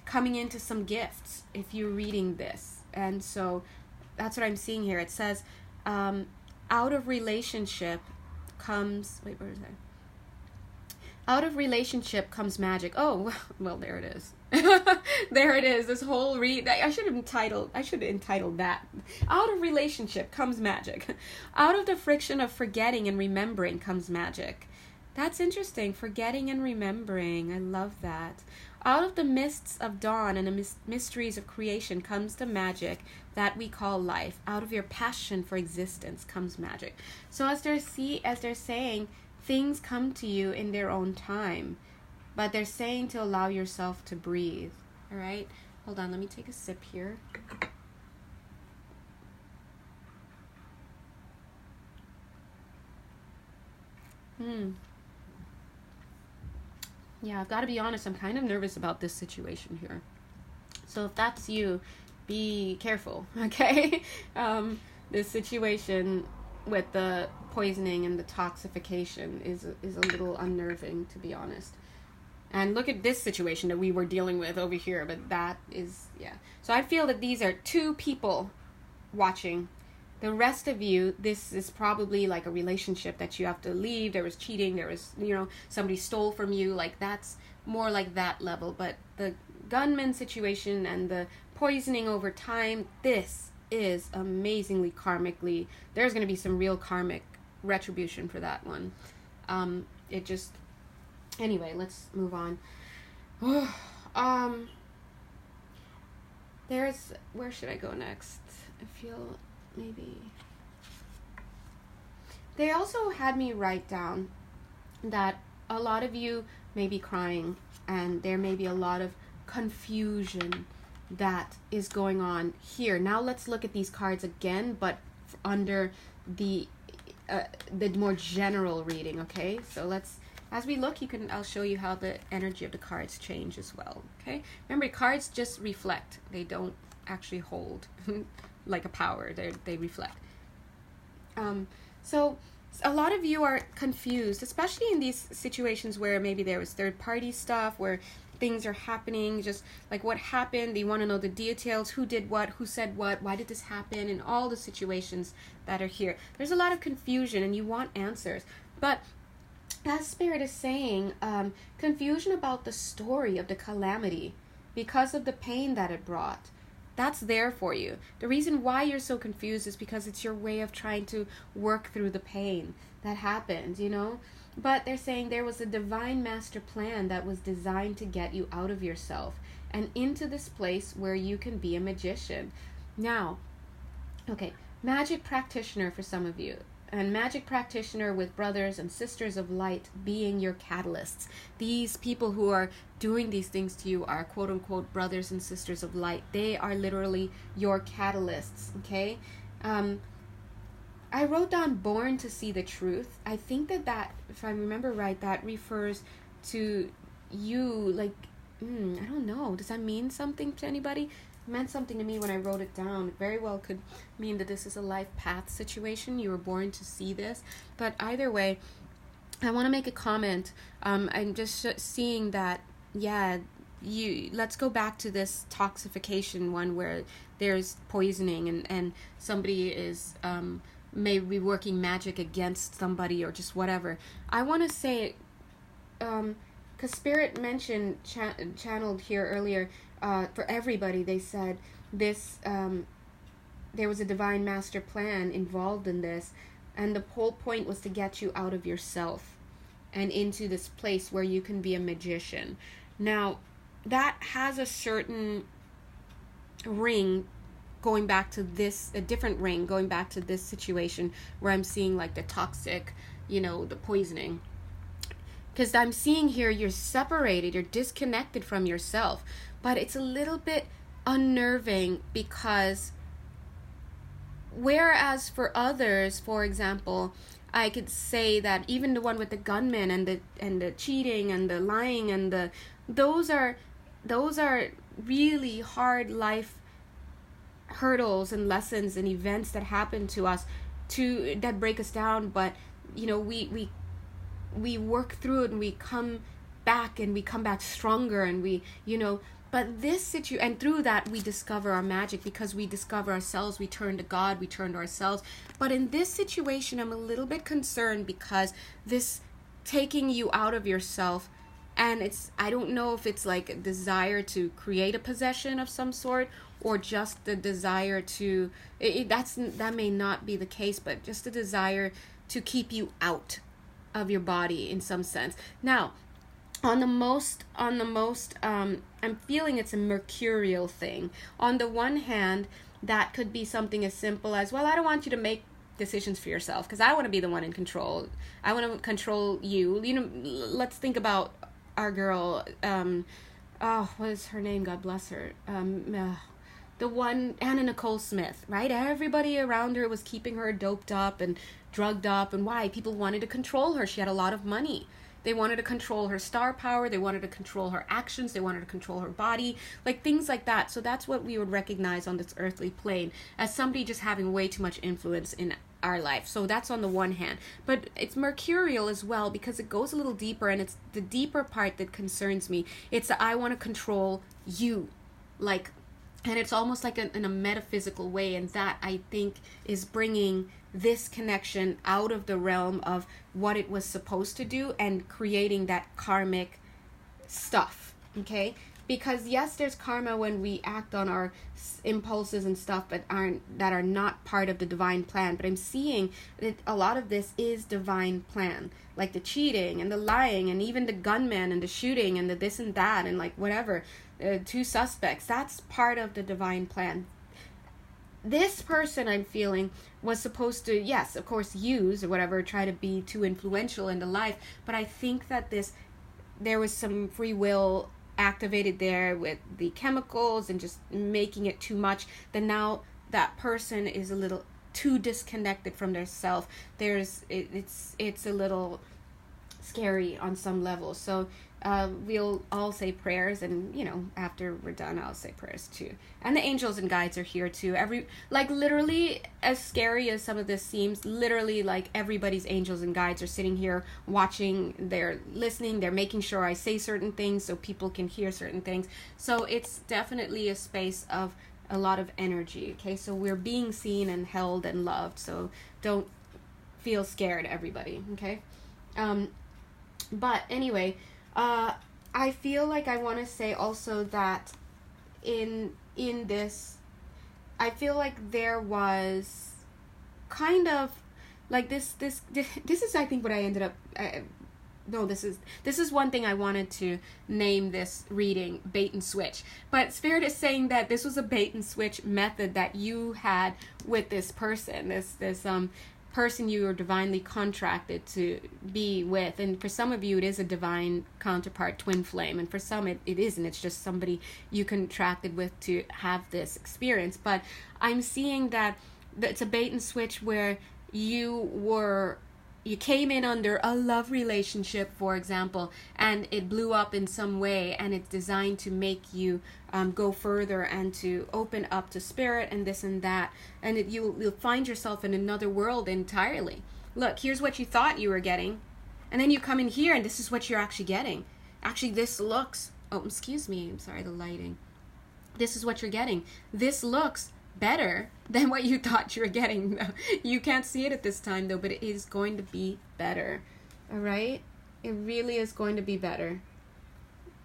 coming into some gifts if you're reading this. And so that's what I'm seeing here. It says, out of relationship comes, wait, where is that? Out of relationship comes magic. Oh, well, there it is. There it is. This whole I should have entitled that. Out of relationship comes magic. Out of the friction of forgetting and remembering comes magic. That's interesting. Forgetting and remembering. I love that. Out of the mists of dawn and the mysteries of creation comes the magic that we call life. Out of your passion for existence comes magic. So as they're saying, things come to you in their own time, but they're saying to allow yourself to breathe. All right, hold on, let me take a sip here. Yeah, I've got to be honest, I'm kind of nervous about this situation here. So if that's you, be careful, okay? This situation with the poisoning and the toxification is a little unnerving, to be honest. And look at this situation that we were dealing with over here, but that is, yeah. So I feel that these are two people watching. The rest of you, this is probably like a relationship that you have to leave. There was cheating, there was, somebody stole from you. Like, that's more like that level. But the gunman situation and the poisoning over time, this is amazingly karmically, there's going to be some real karmic retribution for that one. Anyway, let's move on. Where should I go next? I feel maybe they also had me write down that a lot of you may be crying, and there may be a lot of confusion that is going on here. Now let's look at these cards again, but under the more general reading. Okay, so as we look, I'll show you how the energy of the cards change as well. Okay, remember, cards just reflect; they don't actually hold like a power. They reflect. So a lot of you are confused, especially in these situations where maybe there was third-party stuff, where things are happening, just like what happened. You want to know the details, who did what, who said what, why did this happen, and all the situations that are here. There's a lot of confusion, and you want answers. But as Spirit is saying, confusion about the story of the calamity because of the pain that it brought. That's there for you. The reason why you're so confused is because it's your way of trying to work through the pain that happened, But they're saying there was a divine master plan that was designed to get you out of yourself and into this place where you can be a magician. Now, okay, magic practitioner for some of you. And magic practitioner with brothers and sisters of light being your catalysts. These people who are doing these things to you are quote-unquote brothers and sisters of light. They are literally your catalysts, okay? I wrote down born to see the truth. I think that, if I remember right, that refers to you, like, I don't know. Does that mean something to anybody? It meant something to me when I wrote it down. It very well could mean that this is a life path situation. You were born to see this. But either way, I want to make a comment. I'm just seeing that, let's go back to this toxification one where there's poisoning and somebody is maybe working magic against somebody or just whatever. I want to say, because Spirit mentioned, channeled here earlier, for everybody, they said this, there was a divine master plan involved in this, and the whole point was to get you out of yourself and into this place where you can be a magician. Now, that has a certain ring going back to this, a different ring going back to this situation where I'm seeing like the toxic, the poisoning. Because I'm seeing here you're separated, you're disconnected from yourself. But it's a little bit unnerving because whereas for others, for example, I could say that even the one with the gunman and the cheating and the lying and those are really hard life hurdles and lessons and events that happen to us that break us down, but we work through it and we come back stronger, and we But this situation, and through that we discover our magic, because we discover ourselves, we turn to God, we turn to ourselves. But in this situation, I'm a little bit concerned because this taking you out of yourself, and I don't know if it's like a desire to create a possession of some sort, or just the desire to, that may not be the case, but just a desire to keep you out of your body in some sense. Now, on the most, I'm feeling it's a mercurial thing. On the one hand, that could be something as simple as, well, I don't want you to make decisions for yourself because I want to be the one in control. I want to control you. You know, let's think about our girl, what is her name? God bless her. The one, Anna Nicole Smith, right? Everybody around her was keeping her doped up and drugged up. And why? People wanted to control her. She had a lot of money. They wanted to control her star power. They wanted to control her actions. They wanted to control her body, like things like that. So that's what we would recognize on this earthly plane as somebody just having way too much influence in our life. So that's on the one hand. But it's mercurial as well because it goes a little deeper, and it's the deeper part that concerns me. It's that I want to control you, like, and it's almost like in a metaphysical way, and that I think is bringing this connection out of the realm of what it was supposed to do and creating that karmic stuff, okay? Because yes, there's karma when we act on our impulses and stuff that are not part of the divine plan, but I'm seeing that a lot of this is divine plan, like the cheating and the lying and even the gunman and the shooting and the this and that and like whatever, 2 suspects, that's part of the divine plan. This person I'm feeling was supposed to, yes, of course, use or whatever, try to be too influential in the life, but I think that there was some free will activated there with the chemicals and just making it too much, then now that person is a little too disconnected from their self. It's a little scary on some level. So we'll all say prayers, and you know, after we're done I'll say prayers too, and the angels and guides are here too. Literally, as scary as some of this seems, literally like everybody's angels and guides are sitting here watching, they're listening, they're making sure I say certain things so people can hear certain things. So it's definitely a space of a lot of energy, okay? So we're being seen and held and loved, so don't feel scared, everybody, okay? But anyway, I feel like I want to say also that in this, I feel like there was kind of like this is I think what I ended up this is one thing I wanted to name this reading bait and switch, but Spirit is saying that this was a bait and switch method that you had with this person, this person you are divinely contracted to be with. And for some of you it is a divine counterpart, twin flame, and for some it isn't. It's just somebody you contracted with to have this experience. But I'm seeing that it's a bait and switch where you came in under a love relationship, for example, and it blew up in some way, and it's designed to make you go further and to open up to spirit and this and that, and you'll find yourself in another world entirely. Look, here's what you thought you were getting, and then you come in here and this is what you're actually getting. Actually, this looks, oh, excuse me, I'm sorry, the lighting. This is what you're getting. This looks better than what you thought you were getting. You can't see it at this time though, but it is going to be better. All right? It really is going to be better.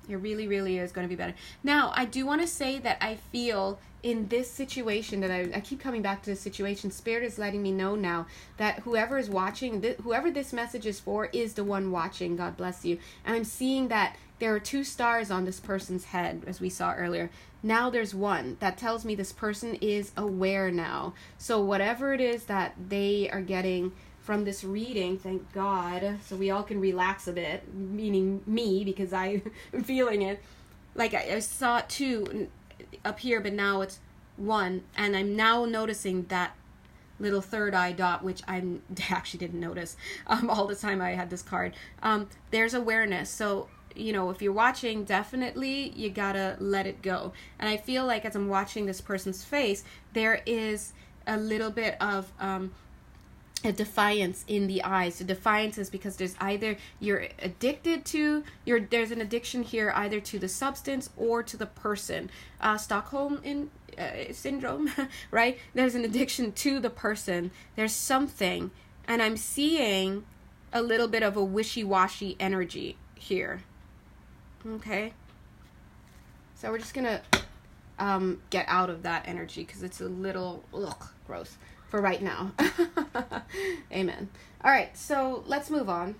It really, really is going to be better. Now, I do want to say that I feel in this situation that I keep coming back to this situation, Spirit is letting me know now that whoever is watching, whoever this message is for is the one watching. God bless you. And I'm seeing that there are 2 stars on this person's head, as we saw earlier. Now there's 1. That tells me this person is aware now. So whatever it is that they are getting from this reading, thank God, so we all can relax a bit, meaning me, because I'm feeling it. Like I saw 2 up here, but now it's 1, and I'm now noticing that little third eye dot, which I actually didn't notice all the time I had this card. There's awareness. So, you know, if you're watching, definitely you gotta let it go. And I feel like as I'm watching this person's face, there is a little bit of a defiance in the eyes. The defiance is because there's either you're addicted to there's an addiction here either to the substance or to the person. Stockholm syndrome, right? There's an addiction to the person. There's something, and I'm seeing a little bit of a wishy-washy energy here. Okay, so we're just gonna get out of that energy because it's a little gross for right now. Amen. All right, so let's move on.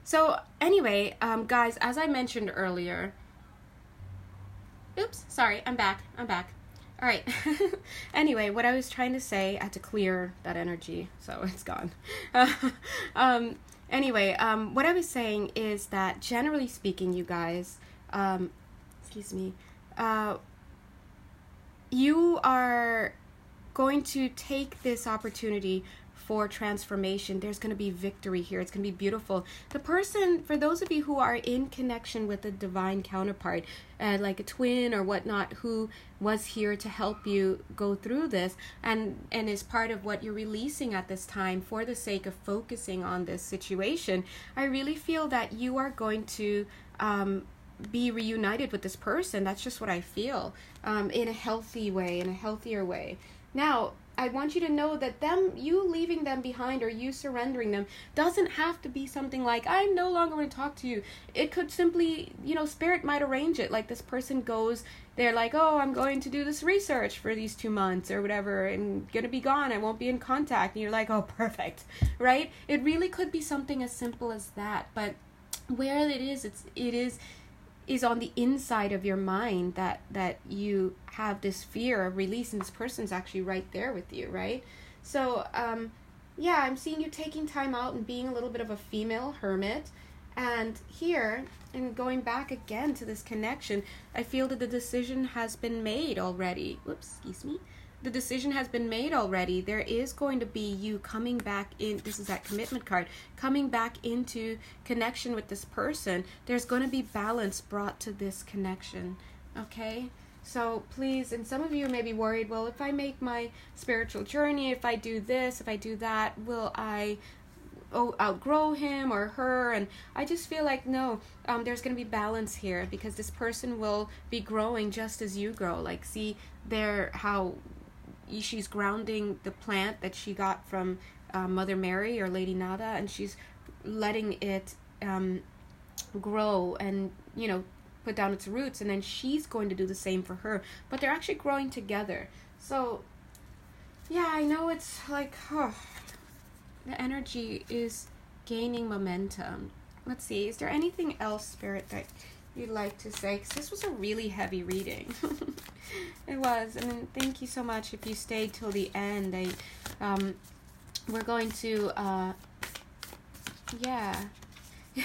So anyway, guys, as I mentioned earlier, oops, sorry, I'm back. All right. Anyway, what I was trying to say, I had to clear that energy, so it's gone. Anyway, what I was saying is that generally speaking, you guys, excuse me, you are going to take this opportunity for transformation. There's going to be victory here. It's going to be beautiful. The person, for those of you who are in connection with a divine counterpart, like a twin or whatnot, who was here to help you go through this and is part of what you're releasing at this time for the sake of focusing on this situation, I really feel that you are going to be reunited with this person. That's just what I feel, in a healthy way, in a healthier way. Now, I want you to know that you leaving them behind or you surrendering them doesn't have to be something like, I'm no longer going to talk to you. It could simply, spirit might arrange it. Like this person goes, they're like, oh, I'm going to do this research for these 2 months or whatever and going to be gone. I won't be in contact. And you're like, oh, perfect, right? It really could be something as simple as that. But where it is on the inside of your mind that you have this fear of release, and this person's actually right there with you, right? So, yeah, I'm seeing you taking time out and being a little bit of a female hermit. And here, and going back again to this connection, I feel that the decision has been made already. Whoops, excuse me. The decision has been made already. There is going to be you coming back in. This is that commitment card. Coming back into connection with this person. There's going to be balance brought to this connection. Okay? So please, and some of you may be worried, well, if I make my spiritual journey, if I do this, if I do that, will I outgrow him or her? And I just feel like, no, there's going to be balance here because this person will be growing just as you grow. Like, see there how she's grounding the plant that she got from Mother Mary or Lady Nada, and she's letting it grow and, put down its roots, and then she's going to do the same for her. But they're actually growing together. So, yeah, I know it's like, the energy is gaining momentum. Let's see, is there anything else, Spirit, that you'd like to say? Because this was a really heavy reading. It was. And thank you so much if you stayed till the end. We're going to, yeah.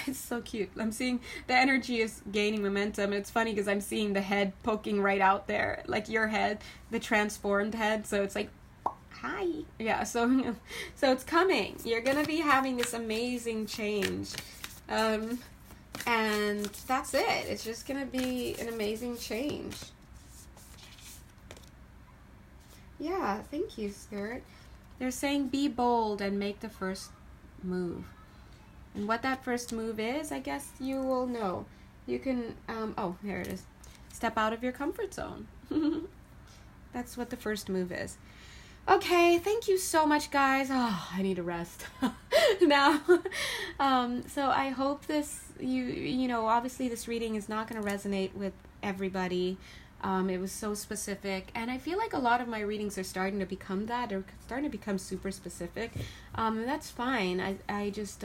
It's so cute. I'm seeing the energy is gaining momentum. It's funny because I'm seeing the head poking right out there, like your head, the transformed head. So it's like, hi. Yeah, so it's coming. You're going to be having this amazing change. And that's it. It's just going to be an amazing change. Yeah, thank you, Spirit. They're saying be bold and make the first move. And what that first move is, I guess you will know. You can, oh, here it is. Step out of your comfort zone. That's what the first move is. Okay, thank you so much, guys. Oh, I need a rest now. So I hope this, obviously this reading is not going to resonate with everybody. It was so specific, and I feel like a lot of my readings are starting to become that, or starting to become super specific. And that's fine. I just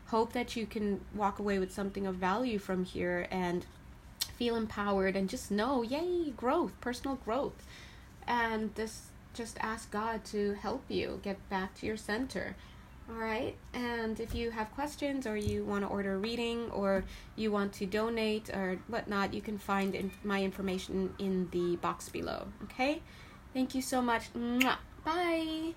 hope that you can walk away with something of value from here and feel empowered and just know, yay, growth, personal growth. And just ask God to help you get back to your center. All right. And if you have questions or you want to order a reading or you want to donate or whatnot, you can find my information in the box below. Okay. Thank you so much. Mwah. Bye.